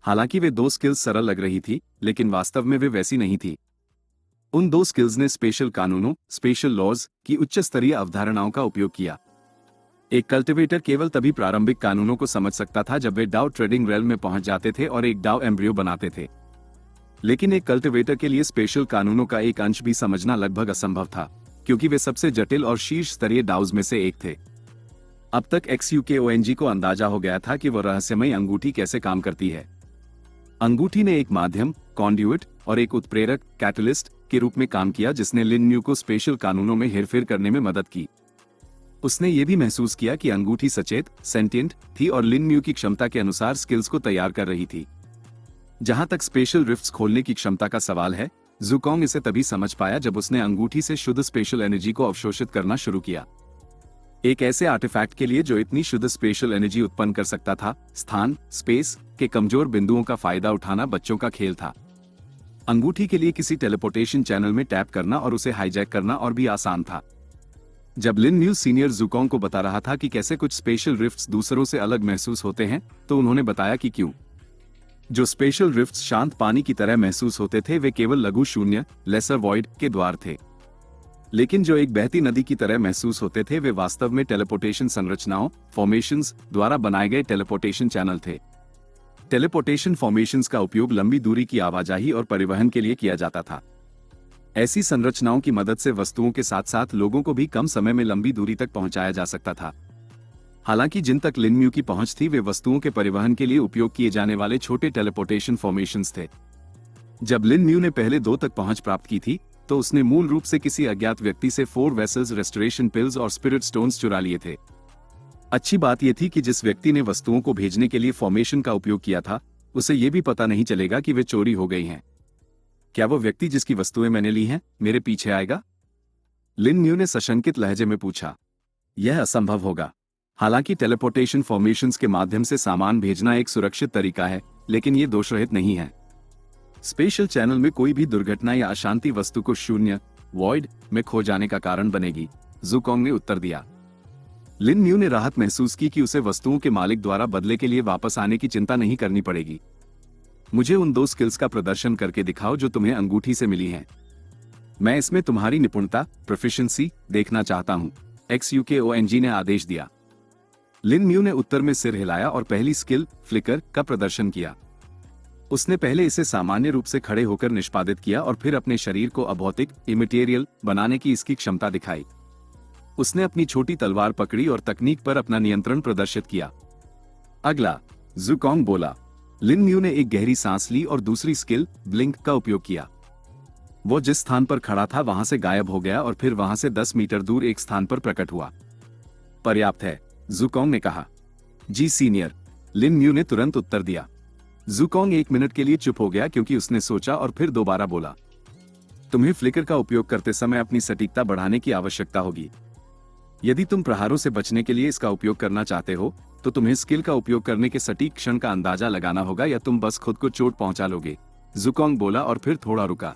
हालांकि वे 2 स्किल्स सरल लग रही थी, लेकिन वास्तव में वे वैसी नहीं थी। उन 2 स्किल्स ने स्पेशल कानूनों, स्पेशल लॉज की उच्च स्तरीय अवधारणाओं का उपयोग किया। एक कल्टिवेटर केवल तभी प्रारंभिक कानूनों को समझ सकता था जब वे डाउ ट्रेडिंग रेल्म में पहुंच जाते थे और एक डाउ एम्ब्रियो बनाते थे। लेकिन एक कल्टिवेटर के लिए स्पेशल कानूनों का एक अंश भी समझना लगभग असंभव था, क्योंकि वे सबसे जटिल और शीर्ष स्तरीय डाउज में से एक थे। अब तक XUKONG को अंदाजा हो गया था कि वह रहस्यमयी अंगूठी कैसे काम करती है। अंगूठी ने एक माध्यम, कॉन्ड्यूइट और एक उत्प्रेरक, कैटलिस्ट के रूप में काम किया, जिसने लिन म्यू को स्पेशल कानूनों में हेरफेर करने में मदद की। उसने ये भी महसूस किया कि अंगूठी सचेत, सेंटिएंट थी और लिन म्यू की क्षमता के अनुसार स्किल्स को तैयार कर रही थी। जहां तक स्पेशल रिफ्ट्स खोलने की क्षमता का सवाल है, ज़ुकोंग इसे तभी समझ पाया जब उसने अंगूठी से शुद्ध स्पेशल एनर्जी को अवशोषित करना शुरू किया। एक ऐसे आर्टिफैक्ट के लिए जो इतनी शुद्ध स्पेशल एनर्जी उत्पन्न कर सकता था, स्थान, स्पेस के कमजोर बिंदुओं का फायदा उठाना बच्चों का खेल था। अंगूठी के लिए किसी टेलीपोर्टेशन चैनल में टैप करना और उसे हाईजैक करना और भी आसान था। जब लिन म्यू सीनियर ज़ुकोंग को बता रहा था कि कैसे कुछ स्पेशल रिफ्ट्स दूसरों से अलग महसूस होते हैं, तो उन्होंने बताया कि क्यों। जो स्पेशल रिफ्ट्स शांत पानी की तरह महसूस होते थे वे केवल लघु शून्य, लेसर वॉइड के द्वार थे, लेकिन जो एक बहती नदी की तरह महसूस होते थे वे वास्तव में टेलीपोर्टेशन संरचनाओं, फॉर्मेशंस द्वारा बनाए गए टेलीपोर्टेशन चैनल थे। टेलीपोर्टेशन फॉर्मेशंस का उपयोग लंबी दूरी की आवाजाही और परिवहन के लिए किया जाता था। ऐसी संरचनाओं की मदद से वस्तुओं के साथ साथ लोगों को भी कम समय में लंबी दूरी तक पहुंचाया जा सकता था। हालांकि जिन तक लिन म्यू की पहुंच थी वे वस्तुओं के परिवहन के लिए उपयोग किए जाने वाले छोटे टेलीपोर्टेशन फॉर्मेशंस थे। जब लिन म्यू ने पहले 2 तक पहुंच प्राप्त की थी, तो उसने मूल रूप से किसी अज्ञात व्यक्ति से 4 वेसल्स, रेस्टोरेशन पिल्स और स्पिरिट स्टोन्स चुरा लिए थे। अच्छी बात यह थी कि जिस व्यक्ति ने वस्तुओं को भेजने के लिए फॉर्मेशन का उपयोग किया था, उसे यह भी पता नहीं चलेगा कि वे चोरी हो गई हैं। क्या वो व्यक्ति जिसकी वस्तुएं मैंने ली हैं, मेरे पीछे आएगा? लिन म्यू ने सशंकित लहजे में पूछा। यह असंभव होगा। हालांकि टेलीपोर्टेशन फॉर्मेशंस के माध्यम से सामान भेजना एक सुरक्षित तरीका है, लेकिन ये दोषरहित नहीं है। स्पेशल चैनल में कोई भी दुर्घटना या अशांति वस्तु को शून्य, वॉइड में खो जाने का कारण बनेगी, ज़ुकोंग ने उत्तर दिया। लिन म्यू ने राहत महसूस की कि उसे वस्तुओं के मालिक द्वारा बदले के लिए वापस आने की चिंता नहीं करनी पड़ेगी। मुझे उन 2 स्किल्स का प्रदर्शन करके दिखाओ जो तुम्हें अंगूठी से मिली हैं। मैं इसमें तुम्हारी निपुणता, प्रोफिशिएंसी देखना चाहता हूं, XUKONG ने आदेश दिया। लिन म्यू ने उत्तर में सिर हिलाया और पहली स्किल, फ्लिकर, का प्रदर्शन किया। उसने पहले इसे सामान्य रूप से खड़े होकर निष्पादित किया और फिर अपने शरीर को अभौतिक, इमेटेरियल बनाने की इसकी क्षमता दिखाई। उसने अपनी छोटी तलवार पकड़ी और तकनीक पर अपना नियंत्रण प्रदर्शित किया। अगला, ज़ुकोंग बोला। लिन म्यू ने एक गहरी सांस ली और दूसरी स्किल, ब्लिंक, का उपयोग किया। वो जिस स्थान पर खड़ा था वहां से गायब हो गया और फिर वहां से 10 मीटर दूर एक स्थान पर प्रकट हुआ। पर्याप्त है, ज़ुकोंग ने कहा। जी सीनियर, लिन म्यू ने तुरंत उत्तर दिया। ज़ुकोंग 1 मिनट के लिए चुप हो गया क्योंकि उसने सोचा और फिर दोबारा बोला, तुम्हें फ्लिकर का उपयोग करते समय अपनी सटीकता बढ़ाने की आवश्यकता होगी। यदि तुम प्रहारों से बचने के लिए इसका उपयोग करना चाहते हो तो तुम्हें स्किल का उपयोग करने के सटीक क्षण का अंदाजा लगाना होगा या तुम बस खुद को चोट पहुंचा लोगे। ज़ुकोंग बोला और फिर थोड़ा रुका।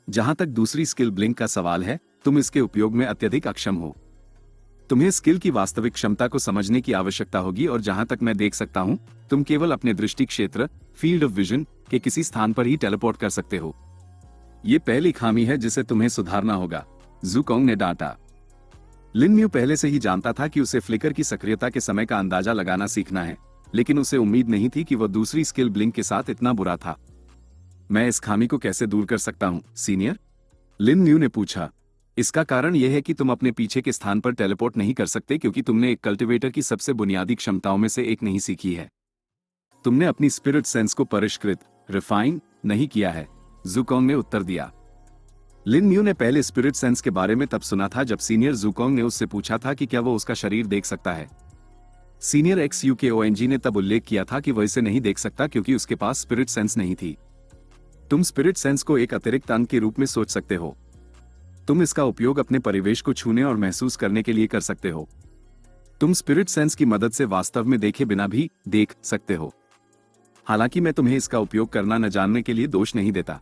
जहां तक दूसरी स्किल ब्लिंक का सवाल है, तुम इसके उपयोग में अत्यधिक अक्षम हो। तुम्हें स्किल की वास्तविक क्षमता को समझने की आवश्यकता होगी और जहां तक मैं देख सकता हूं, तुम केवल अपने दृष्टि क्षेत्र, फील्ड ऑफ विजन के किसी स्थान पर ही टेलीपोर्ट कर सकते हो। ये पहली खामी है जिसे तुम्हें सुधारना होगा, ज़ुकोंग ने डांटा। लिन म्यू पहले से ही जानता था कि उसे फ्लिकर की सक्रियता के समय का अंदाजा लगाना सीखना है, लेकिन उसे उम्मीद नहीं थी कि वह दूसरी स्किल ब्लिंक के साथ इतना बुरा था। मैं इस खामी को कैसे दूर कर सकता हूं, सीनियर? लिन म्यू ने पूछा। इसका कारण यह है कि तुम अपने पीछे के स्थान पर टेलीपोर्ट नहीं कर सकते क्योंकि तुमने एक कल्टिवेटर की सबसे बुनियादी क्षमताओं में से एक नहीं सीखी है। तुमने अपनी स्पिरिट सेंस को परिष्कृत, रिफाइन नहीं किया है, ज़ुकोंग ने उत्तर दिया। लिन म्यू ने पहले स्पिरिट सेंस के बारे में तब सुना था जब सीनियर ज़ुकोंग ने उससे पूछा था कि क्या वो उसका शरीर देख सकता है। सीनियर XUKONG ने तब उल्लेख किया था कि वह इसे नहीं देख सकता क्योंकि उसके पास स्पिरिट सेंस नहीं थी। तुम स्पिरिट सेंस को एक अतिरिक्त अंग के रूप में सोच सकते हो। तुम इसका उपयोग अपने परिवेश को छूने और महसूस करने के लिए कर सकते हो। तुम स्पिरिट सेंस की मदद से वास्तव में देखे बिना भी देख सकते हो। हालांकि मैं तुम्हें इसका उपयोग करना न जानने के लिए दोष नहीं देता।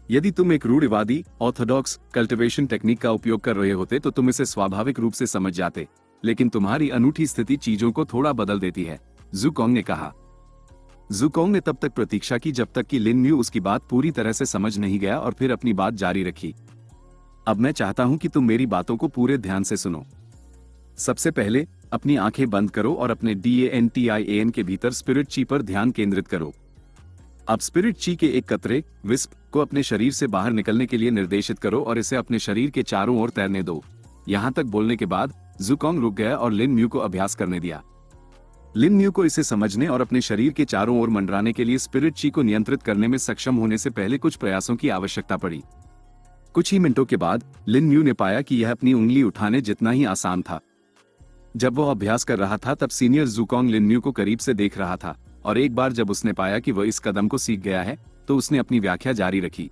यदि तुम एक रूढ़िवादी ऑर्थोडॉक्स कल्टिवेशन टेक्निक का उपयोग कर रहे होते तो तुम इसे स्वाभाविक रूप से समझ जाते, लेकिन तुम्हारी अनूठी स्थिति चीजों को थोड़ा बदल देती है, ज़ुकोंग ने कहा। ज़ुकोंग ने तब तक प्रतीक्षा की जब तक कि लिन म्यू उसकी बात पूरी तरह से समझ नहीं गया और फिर अपनी बात जारी रखी। अब मैं चाहता हूं कि तुम मेरी बातों को पूरे ध्यान से सुनो। सबसे पहले अपनी आंखें बंद करो और अपने DANTIAN के भीतर स्पिरिट ची पर ध्यान केंद्रित करो। अब स्पिरिट ची के एक कतरे विस्प को अपने शरीर से बाहर निकलने के लिए निर्देशित करो और इसे अपने शरीर के चारों ओर तैरने दो। यहां तक बोलने के बाद ज़ुकोंग रुक गया और लिन म्यू को अभ्यास करने दिया। लिन म्यू को इसे समझने और अपने शरीर के चारों ओर मंडराने के लिए स्पिरिट ची को नियंत्रित करने में सक्षम होने से पहले कुछ प्रयासों की आवश्यकता पड़ी। कुछ ही मिनटों के बाद लिन म्यू ने पाया कि यह अपनी उंगली उठाने जितना ही आसान था। जब वह अभ्यास कर रहा था तब सीनियर ज़ुकोंग लिन म्यू को करीब से देख रहा था और एक बार जब उसने पाया कि वह इस कदम को सीख गया है तो उसने अपनी व्याख्या जारी रखी।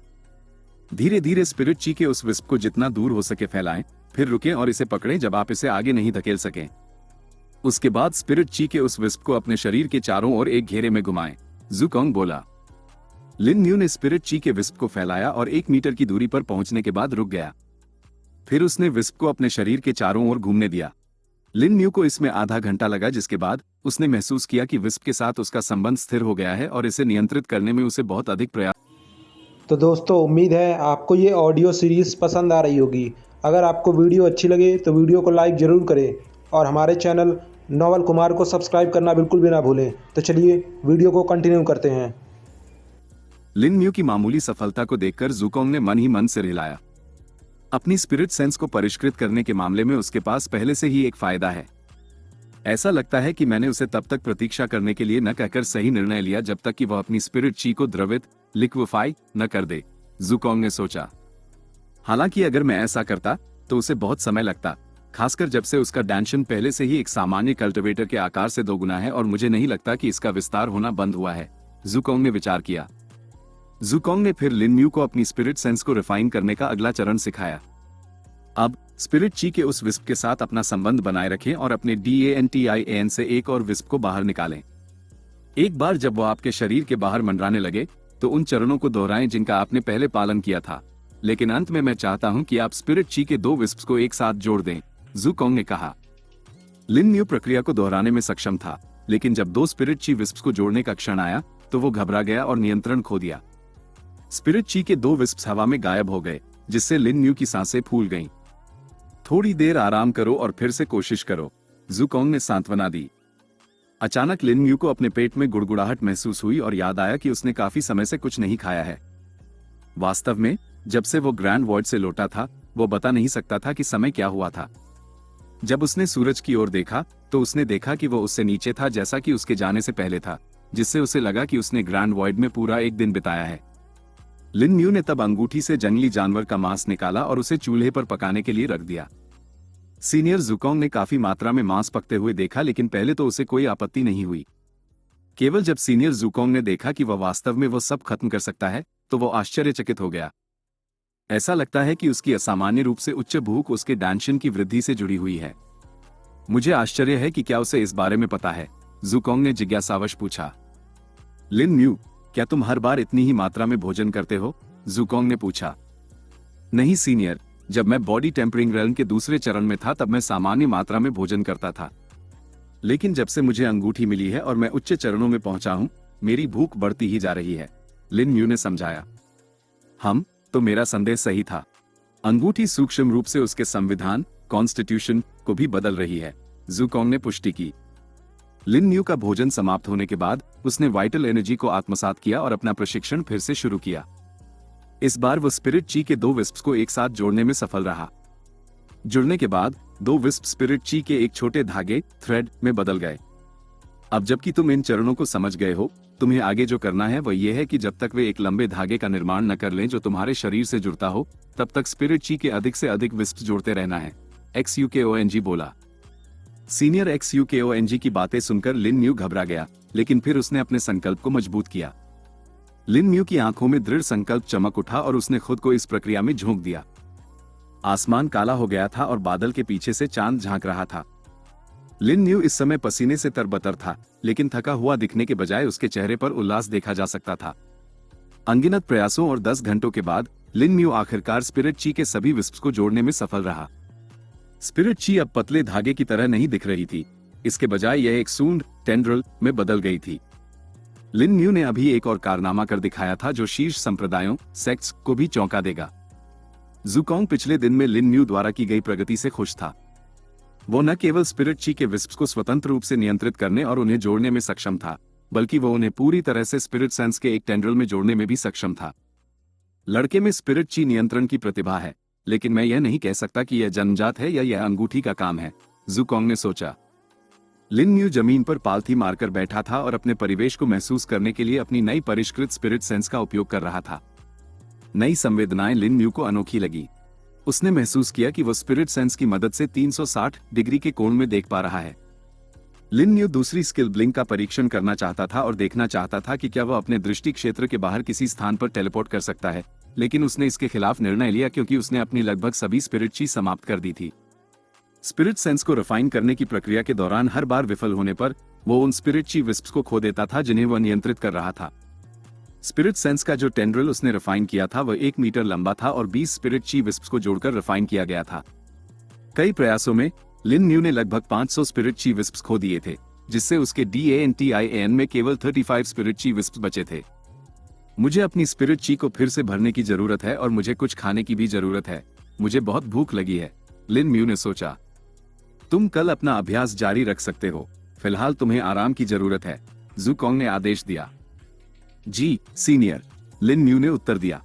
धीरे धीरे स्पिरिट ची के उस विस्प को जितना दूर हो सके फैलाएं, फिर रुकें और इसे पकड़ें जब आप इसे आगे नहीं धकेल सकें। उसके बाद स्पिरिट ची के उस विस्प को अपने शरीर के चारों ओर एक घेरे में घुमाएं, ज़ुकोंग बोला। लिन म्यू ने स्पिरिट ची के विस्प को फैलाया और 1 मीटर की दूरी पर पहुंचने के बाद रुक गया। फिर उसने विस्प को अपने शरीर के चारों ओर घूमने दिया। लिन म्यू को इसमें आधा घंटा लगा, जिसके बाद उसने महसूस किया कि विस्प के साथ उसका संबंध स्थिर हो गया है और इसे नियंत्रित करने में उसे बहुत अधिक प्रयास। तो दोस्तों, उम्मीद है आपको ये ऑडियो सीरीज़ पसंद आ रही होगी। अगर आपको वीडियो अच्छी लगे तो वीडियो को लाइक ज़रूर करें और हमारे चैनल नोवेल कुमार को सब्सक्राइब करना बिल्कुल भी ना भूलें। तो चलिए वीडियो को कंटिन्यू करते हैं। लिन म्यू की मामूली सफलता को देखकर ज़ुकोंग ने मन ही मन सिर हिलाया। अपनी स्पिरिट सेंस को परिष्कृत करने के मामले में उसके पास पहले से ही एक फायदा है। ऐसा लगता है कि मैंने उसे तब तक प्रतीक्षा करने के लिए न कहकर सही निर्णय लिया जब तक कि वह अपनी स्पिरिट ची को द्रवित लिक्विफाई न कर दे, ज़ुकोंग ने सोचा। हालांकि अगर मैं ऐसा करता तो उसे बहुत समय लगता, खासकर जब से उसका डायमेंशन पहले से ही एक सामान्य कल्टिवेटर के आकार से दोगुना है और मुझे नहीं लगता कि इसका विस्तार होना बंद हुआ है, ज़ुकोंग ने विचार किया। ज़ुकोंग ने फिर लिन म्यू को अपनी स्पिरिट सेंस को रिफाइन करने का अगला चरण सिखाया। अब स्पिरिट ची के उस विस्प के साथ अपना संबंध बनाए रखें और अपने DANTIAN से एक और विस्प को बाहर निकालें। एक बार जब वो आपके शरीर के बाहर मंडराने लगे तो उन चरणों को दोहराएं जिनका आपने पहले पालन किया था, लेकिन अंत में मैं चाहता हूं कि आप स्पिरिट ची के 2 विस्प्स को एक साथ जोड़ दें, ज़ुकोंग ने कहा। लिन म्यू प्रक्रिया को दोहराने में सक्षम था, लेकिन जब 2 स्पिरिट ची विस्प्स को जोड़ने का क्षण आया तो वो घबरा गया और नियंत्रण खो दिया। स्पिरिट ची के 2 विस्प्स हवा में गायब हो गए, जिससे लिन म्यू की सांसें फूल गईं। थोड़ी देर आराम करो और फिर से कोशिश करो, ज़ुकोंग ने सांत्वना दी। अचानक लिन म्यू को अपने पेट में गुड़गुड़ाहट महसूस हुई और याद आया कि उसने काफी समय से कुछ नहीं खाया है। वास्तव में जब से वो ग्रैंड वॉइड से लौटा था वो बता नहीं सकता था कि समय क्या हुआ था। जब उसने सूरज की ओर देखा तो उसने देखा कि वो उससे नीचे था जैसा कि उसके जाने से पहले था, जिससे उसे लगा कि उसने ग्रैंड वॉइड में पूरा एक दिन बिताया है। लिन म्यू ने तब अंगूठी से जंगली जानवर का मांस निकाला और उसे चूल्हे पर पकाने के लिए रख दिया। सीनियर ज़ुकोंग ने काफी मात्रा में मांस पकते हुए देखा, लेकिन पहले तो उसे कोई आपत्ति नहीं हुई। केवल जब सीनियर ज़ुकोंग ने देखा कि वह वास्तव में वो सब खत्म कर सकता है, तो वो आश्चर्यचकित हो गया। ऐसा लगता है कि उसकी असामान्य रूप से उच्च भूख उसके डांशन की वृद्धि से जुड़ी हुई है। मुझे आश्चर्य है कि क्या उसे इस बारे में पता है, ज़ुकोंग ने जिज्ञासावश पूछा। लिन म्यू, क्या तुम हर बार इतनी ही मात्रा में भोजन करते हो? ज़ुकोंग ने पूछा। नहीं सीनियर, जब मैं बॉडी टेम्परिंग रन के दूसरे चरण में था तब मैं सामान्य मात्रा में भोजन करता था, लेकिन जब से मुझे अंगूठी मिली है और मैं उच्च चरणों में पहुंचा हूं, मेरी भूख बढ़ती ही जा रही है, लिन म्यू ने समझाया। तो मेरा संदेह सही था। अंगूठी सूक्ष्म रूप से उसके संविधान कॉन्स्टिट्यूशन को भी बदल रही है, ज़ुकोंग ने पुष्टि की। लिन म्यू का भोजन समाप्त होने के बाद उसने वाइटल एनर्जी को आत्मसात किया और अपना प्रशिक्षण फिर से शुरू किया। इस बार वो स्पिरिट ची के 2 विस्प्स को एक साथ जोड़ने में सफल रहा। जुड़ने के बाद 2 विस्प स्पिरिट ची के एक छोटे धागे थ्रेड में बदल गए। अब जबकि तुम इन चरणों को समझ गए हो, तुम्हें आगे जो करना है वह यह है कि जब तक वे एक लंबे धागे का निर्माण न कर लें जो तुम्हारे शरीर से जुड़ता हो, तब तक स्पिरिट ची के अधिक से अधिक विस्प्स जोड़ते रहना है, XUKONG बोला। सीनियर XUKONG की बातें सुनकर लिन म्यू घबरा गया, लेकिन फिर उसने अपने संकल्प को मजबूत किया। लिन म्यू की आंखों में दृढ़ संकल्प चमक उठा और उसने खुद को इस प्रक्रिया में झोंक दिया। आसमान काला हो गया था और बादल के पीछे से चांद झांक रहा था। लिन म्यू इस समय पसीने से तरबतर था, लेकिन थका हुआ दिखने के बजाय उसके चेहरे पर उल्लास देखा जा सकता था। अनगिनत प्रयासों और 10 घंटों के बाद लिन म्यू आखिरकार स्पिरिट ची के सभी विस्प्स को जोड़ने में सफल रहा। स्पिरिट ची अब पतले धागे की तरह नहीं दिख रही थी, इसके बजाय यह एक सूंड टेंड्रल में बदल गई थी। लिन म्यू ने अभी एक और कारनामा कर दिखाया था जो शीर्ष संप्रदायों सेक्ट्स को भी चौंका देगा। ज़ुकोंग पिछले दिन में लिन म्यू द्वारा की गई प्रगति से खुश था। वो न केवल स्पिरिट ची के विस्प्स को स्वतंत्र रूप से नियंत्रित करने और उन्हें जोड़ने में सक्षम था, बल्कि वो उन्हें पूरी तरह से स्पिरिट सेंस के एक टेंड्रल में जोड़ने में भी सक्षम था। लड़के में स्पिरिट ची नियंत्रण की प्रतिभा है, लेकिन मैं यह नहीं कह सकता कि यह जन्मजात है या यह अंगूठी का काम है, ज़ुकोंग ने सोचा। लिन म्यू जमीन पर पालथी मारकर बैठा था और अपने परिवेश को महसूस करने के लिए अपनी नई परिष्कृत स्पिरिट सेंस का उपयोग कर रहा था। नई संवेदनाएं लिन म्यू को अनोखी लगी। उसने महसूस किया कि वो स्पिरिट सेंस की मदद से 360 डिग्री के कोण में देख पा रहा है। लिन म्यू दूसरी स्किल ब्लिंक का परीक्षण करना चाहता था और देखना चाहता था कि क्या वह अपने दृष्टि क्षेत्र के बाहर किसी स्थान पर टेलीपोर्ट कर सकता है, लेकिन उसने इसके खिलाफ निर्णय लिया क्योंकि उसने अपनी लगभग सभी स्पिरिट ची समाप्त कर दी थी। स्पिरिट सेंस को रिफाइन करने की प्रक्रिया के दौरान हर बार विफल होने पर वो उन स्पिरिट ची विस्प्स को खो देता था जिन्हें वह नियंत्रित कर रहा था। स्पिरिट सेंस का जो टेंड्रल उसने रिफाइन किया था वह 1 मीटर लंबा था और 20 स्पिरिट ची विस्प्स को जोड़कर रिफाइन किया गया था। कई प्रयासों में लिन म्यू ने लगभग 500 स्पिरिट ची विस्प्स खो दिए थे, जिससे उसके DANTIAN में केवल 35 स्पिरिट ची विस्प्स बचे थे। मुझे अपनी स्पिरिट ची को फिर से भरने की जरूरत है और मुझे कुछ खाने की भी जरूरत है। मुझे बहुत भूख लगी है, लिन म्यू ने सोचा। तुम कल अपना अभ्यास जारी रख सकते हो, फिलहाल तुम्हें आराम की जरूरत है, ज़ुकोंग ने आदेश दिया। जी सीनियर, लिन म्यू ने उत्तर दिया।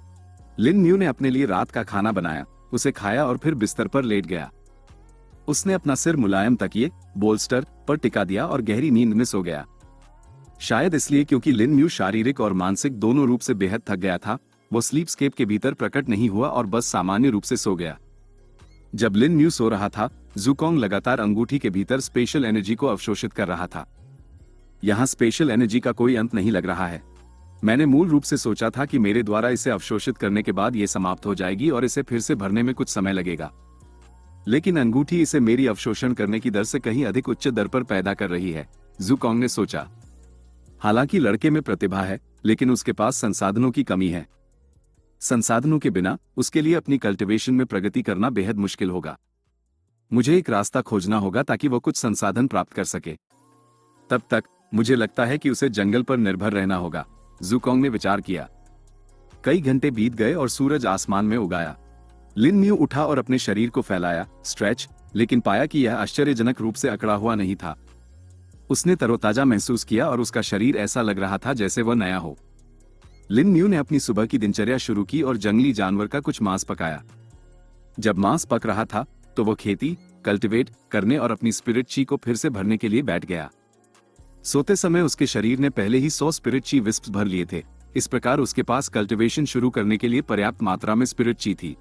लिन म्यू ने अपने लिए रात का खाना बनाया, उसे खाया और फिर बिस्तर पर लेट गया। उसने अपना सिर मुलायम तकिए बोल्स्टर पर टिका दिया और गहरी नींद में सो गया। शायद इसलिए क्योंकि लिन म्यू शारीरिक और मानसिक दोनों रूप से बेहद थक गया था, वो स्लीपस्केप के भीतर प्रकट नहीं हुआ और बस सामान्य रूप से सो गया। जब लिन म्यू सो रहा था, ज़ुकोंग लगातार अंगूठी के भीतर स्पेशल एनर्जी को अवशोषित कर रहा था। यहाँ स्पेशल एनर्जी का कोई अंत नहीं लग रहा है। मैंने मूल रूप से सोचा था कि मेरे द्वारा इसे अवशोषित करने के बाद ये समाप्त हो जाएगी और इसे फिर से भरने में कुछ समय लगेगा, लेकिन अंगूठी इसे मेरी अवशोषण करने की दर से कहीं अधिक उच्च दर पर पैदा कर रही है, ज़ुकोंग ने सोचा। हालांकि लड़के में प्रतिभा है, लेकिन उसके पास संसाधनों की कमी है। संसाधनों के बिना उसके लिए अपनी कल्टीवेशन में प्रगति करना बेहद मुश्किल होगा। मुझे एक रास्ता खोजना होगा ताकि वो कुछ संसाधन प्राप्त कर सके। तब तक मुझे लगता है कि उसे जंगल पर निर्भर रहना होगा, ज़ुकोंग ने विचार किया। कई घंटे बीत गए और सूरज आसमान में उगाया। लिन म्यू उठा और अपने शरीर को फैलाया, स्ट्रेच, लेकिन पाया कि यह आश्चर्यजनक रूप से अकड़ा हुआ नहीं था। उसने तरोताजा महसूस किया और उसका शरीर ऐसा लग रहा था जैसे वह नया हो। लिन म्यू ने अपनी सुबह की दिनचर्या शुरू की और जंगली जानवर का कुछ मांस पकाया। जब मांस पक रहा था तो वो खेती कल्टीवेट करने और अपनी स्पिरिट ची को फिर से भरने के लिए बैठ गया। सोते समय उसके शरीर ने पहले ही 100 स्पिरिट ची विस्प्स भर लिए थे, इस प्रकार उसके पास कल्टीवेशन शुरू करने के लिए पर्याप्त मात्रा में स्पिरिट ची थी।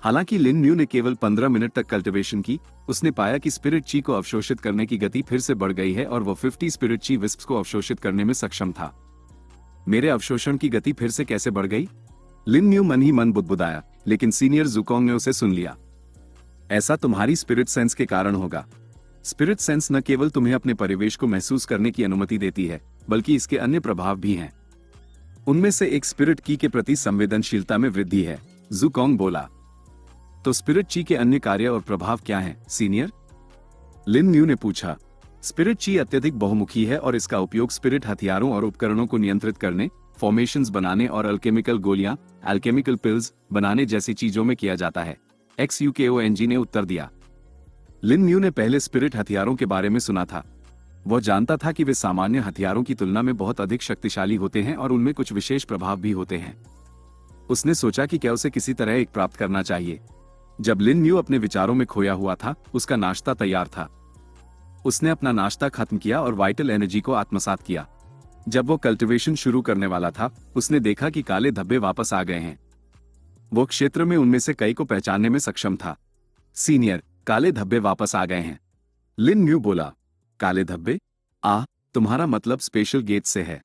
हालांकि लिन म्यू ने केवल 15 मिनट तक कल्टीवेशन की, उसने पाया कि स्पिरिट ची को अवशोषित करने की गति फिर से बढ़ गई है और वो 50 स्पिरिट ची विस्प्स को अवशोषित करने में सक्षम था। मेरे अवशोषण की गति फिर से कैसे बढ़ गई? लिन म्यू मन ही मन बुदबुदाया, लेकिन सीनियर ज़ुकोंग ने उसे सुन लिया। ऐसा तुम्हारी स्पिरिट सेंस के कारण होगा। स्पिरिट सेंस न केवल तुम्हें अपने परिवेश को महसूस करने की अनुमति देती है, बल्कि इसके अन्य प्रभाव भी हैं। उनमें से एक स्पिरिट की के प्रति संवेदनशीलता में वृद्धि है, ज़ुकोंग बोला। तो स्पिरिट ची के अन्य कार्य और प्रभाव क्या हैं, सीनियर? लिन म्यू ने पूछा। स्पिरिट ची अत्यधिक बहुमुखी है और इसका उपयोग स्पिरिट हथियारों और उपकरणों को नियंत्रित करने, फॉर्मेशंस बनाने और अल्केमिकल गोलियां, अल्केमिकल पिल्स बनाने जैसी चीजों में किया जाता है, XUKONG ने उत्तर दिया। लिन म्यू ने पहले स्पिरिट हथियारों के बारे में सुना था। वह जानता था कि वे सामान्य हथियारों की तुलना में बहुत अधिक शक्तिशाली होते हैं और उनमें कुछ विशेष प्रभाव भी होते हैं। उसने सोचा कि क्या उसे किसी तरह एक प्राप्त करना चाहिए। जब लिन म्यू अपने विचारों में खोया हुआ था, उसका नाश्ता तैयार था। उसने अपना नाश्ता खत्म किया और वाइटल एनर्जी को आत्मसात किया। जब वो कल्टीवेशन शुरू करने वाला था, उसने देखा कि काले धब्बे वापस आ गए हैं। वो क्षेत्र में उनमें से कई को पहचानने में सक्षम था। सीनियर, काले धब्बे वापस आ गए हैं, लिन म्यू बोला। काले धब्बे? तुम्हारा मतलब स्पेशल गेट से है।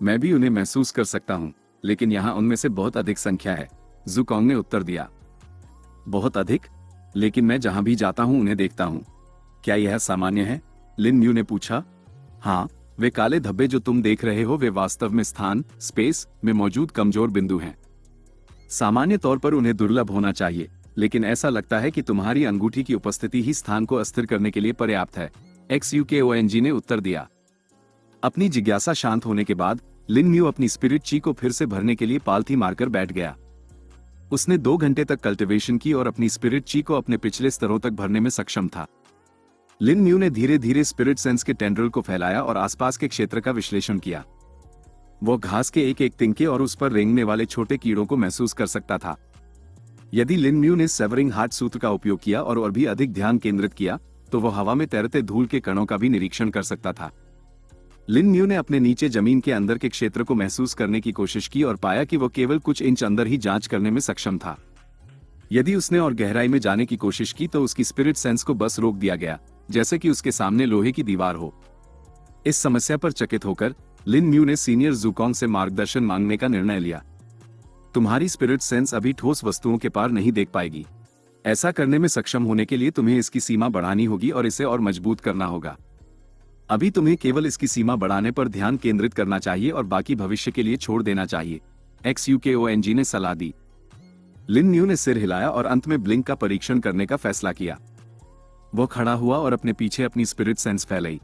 मैं भी उन्हें महसूस कर सकता हूं, लेकिन यहां उनमें से बहुत अधिक संख्या है, ज़ुकोंग ने उत्तर दिया। बहुत अधिक? लेकिन मैं जहां भी जाता हूं उन्हें देखता हूं। क्या यह सामान्य है? लिन म्यू ने पूछा। हाँ, वे काले धब्बे जो तुम देख रहे हो वे वास्तव में स्थान, स्पेस में मौजूद कमजोर बिंदु हैं। सामान्य तौर पर उन्हें दुर्लभ होना चाहिए, लेकिन ऐसा लगता है कि तुम्हारी अंगूठी की उपस्थिति ही स्थान को अस्थिर करने के लिए पर्याप्त है, XUKONG ने उत्तर दिया। अपनी जिज्ञासा शांत होने के बाद लिन म्यू अपनी स्पिरिट ची को फिर से भरने के लिए पालथी मारकर बैठ गया। उसने 2 घंटे तक कल्टीवेशन की और अपनी स्पिरिट ची को अपने पिछले स्तरों तक भरने में सक्षम था। लिन म्यू ने धीरे धीरे स्पिरिट सेंस के टेंड्रिल को फैलाया और आसपास के क्षेत्र का विश्लेषण किया। वो घास के एक एक तिनके और उस पर रेंगने वाले छोटे कीड़ों को महसूस कर सकता था। यदि लिन म्यू ने सेवरिंग हार्ट सूत्र का उपयोग किया और भी अधिक ध्यान केंद्रित किया, तो वह हवा में तैरते धूल के कणों का भी निरीक्षण कर सकता था। लिन म्यू ने अपने नीचे जमीन के अंदर के क्षेत्र को महसूस करने की कोशिश की और पाया कि वो केवल कुछ इंच अंदर ही जांच करने में सक्षम था। यदि उसने और गहराई में जाने की कोशिश की तो उसकी स्पिरिट सेंस को बस रोक दिया गया, जैसे कि उसके सामने लोहे की दीवार हो। इस समस्या पर चकित होकर लिन म्यू ने सीनियर ज़ुकोंग से मार्गदर्शन मांगने का निर्णय लिया। तुम्हारी स्पिरिट सेंस अभी ठोस वस्तुओं के पार नहीं देख पाएगी। ऐसा करने में सक्षम होने के लिए तुम्हें इसकी सीमा बढ़ानी होगी और इसे और मजबूत करना होगा। अभी तुम्हें केवल इसकी सीमा बढ़ाने पर ध्यान केंद्रित करना चाहिए और बाकी भविष्य के लिए छोड़ देना चाहिए, XUKONG ने सलाह दी। लिन म्यू ने सिर हिलाया और अंत में ब्लिंक का परीक्षण करने का फैसला किया। वो खड़ा हुआ और अपने पीछे अपनी स्पिरिट सेंस फैलाई।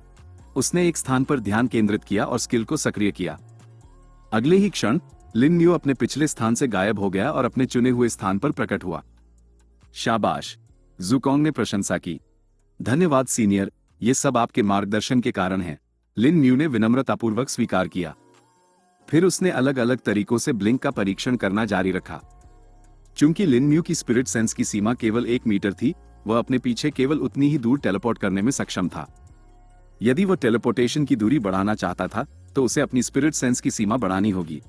उसने एक स्थान पर ध्यान केंद्रित किया और स्किल को सक्रिय किया। अगले ही क्षण लिन म्यू अपने पिछले स्थान से गायब हो गया और अपने चुने हुए स्थान पर प्रकट हुआ। शाबाश, ज़ुकोंग ने प्रशंसा की। धन्यवाद सीनियर, ये सब आपके मार्गदर्शन के कारण है, लिन म्यू ने विनम्रतापूर्वक स्वीकार किया। फिर उसने अलग अलग तरीकों से ब्लिंक का परीक्षण करना जारी रखा। चूंकि लिन म्यू की स्पिरिट सेंस की सीमा केवल 1 मीटर थी, वह अपने पीछे केवल उतनी ही दूर टेलीपोर्ट करने में सक्षम था। यदि वह टेलीपोर्टेशन की दूरी बढ़ाना चाहता था, तो उसे अपनी स्पिरिट सेंस की सीमा बढ़ानी होगी।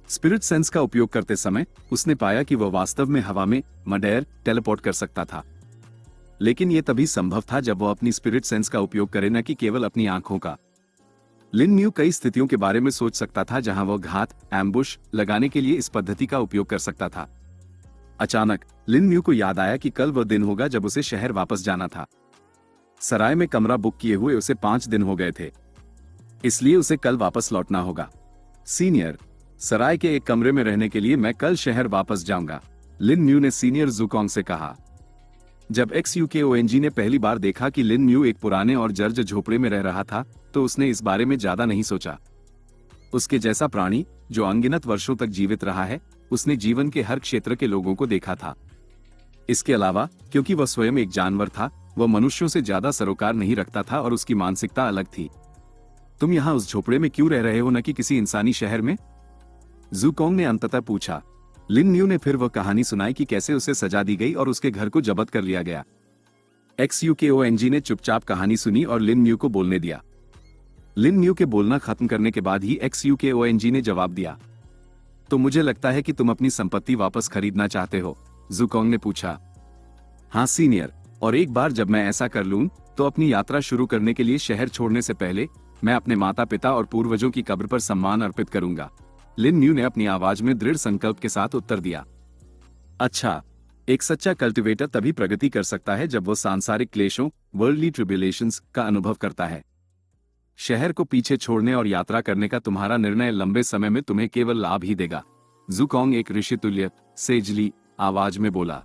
स्पिरिट सेंस का उपयोग करते समय उसने पाया कि वह वास्तव में हवा में मडेर टेलीपोर्ट कर सकता था, लेकिन यह तभी संभव था जब वह अपनी स्पिरिट सेंस का उपयोग करे, न कि केवल अपनी आंखों का। लिन म्यू कई स्थितियों के बारे में सोच सकता था जहां वह घात, एम्बुश लगाने के लिए इस पद्धति का उपयोग कर सकता था। अचानक लिन म्यू को याद आया कि कल वह दिन होगा जब उसे शहर वापस जाना था। सराय में कमरा बुक किए हुए उसे 5 दिन हो गए थे, इसलिए उसे कल वापस लौटना होगा। सीनियर, सराय के एक कमरे में रहने के लिए मैं कल शहर वापस जाऊंगा, लिन म्यू ने सीनियर ज़ुकोंग से कहा। जब XUKONG ने पहली बार देखा कि लिन म्यू एक पुराने और जर्ज झोपड़े में रह रहा था, तो उसने इस बारे में ज्यादा नहीं सोचा। उसके जैसा प्राणी जो अनगिनत वर्षों तक जीवित रहा है, उसने जीवन के हर क्षेत्र के लोगों को देखा था। इसके अलावा क्योंकि वह स्वयं एक जानवर था, वह मनुष्यों से ज्यादा सरोकार नहीं रखता था और उसकी मानसिकता अलग थी। तुम यहाँ उस झोपड़े में क्यों रह रहे हो, न कि किसी इंसानी शहर में? ज़ुकोंग ने अंततः पूछा। लिन म्यू ने फिर वह कहानी सुनाई कि कैसे उसे सजा दी गई और उसके घर को जब्त कर लिया गया। XUKONG ने चुपचाप कहानी सुनी और लिन म्यू को बोलने दिया। लिन न्यू के बोलना खत्म करने के बाद ही XUKONG ने जवाब दिया। तो मुझे लगता है कि तुम अपनी संपत्ति वापस खरीदना चाहते हो, जुकोंग ने पूछा। हाँ सीनियर, और एक बार जब मैं ऐसा कर लूं, तो अपनी यात्रा शुरू करने के लिए शहर छोड़ने से पहले मैं अपने माता पिता और पूर्वजों की कब्र पर सम्मान अर्पित करूंगा, लिन न्यू ने अपनी आवाज में दृढ़ संकल्प के साथ उत्तर दिया। अच्छा, एक सच्चा कल्टिवेटर तभी प्रगति कर सकता है जब वो सांसारिक क्लेशों, वर्ल्डली ट्रिब्यूलेशंस का अनुभव करता है। शहर को पीछे छोड़ने और यात्रा करने का तुम्हारा निर्णय लंबे समय में तुम्हें केवल लाभ ही देगा, जुकोंग एक ऋषितुल्य सेजली आवाज में बोला।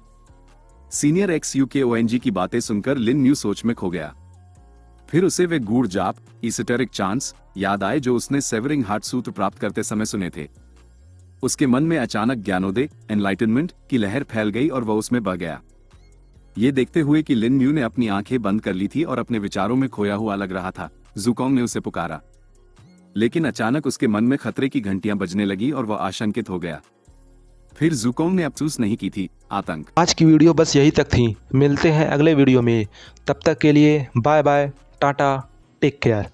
सीनियर XUKONG की बातें सुनकर लिन न्यू सोच में खो गया। फिर उसे वे गूढ़ जाप, ईसोटेरिक चांस याद आए जो उसने सेवरिंग हार्ट सूत्र प्राप्त करते समय सुने थे। उसके मन में अचानक ज्ञानोदय, एनलाइटनमेंट की लहर फैल गई और वह उसमें बह गया। ये देखते हुए कि लिन न्यू ने अपनी आंखें बंद कर ली थी और अपने विचारों में खोया हुआ लग रहा था, जुकोंग ने उसे पुकारा। लेकिन अचानक उसके मन में खतरे की घंटियां बजने लगी और वह आशंकित हो गया। फिर जुकोंग ने अफसोस नहीं की थी, आतंक। आज की वीडियो बस यही तक थी। मिलते हैं अगले वीडियो में, तब तक के लिए bye bye, tata, take care.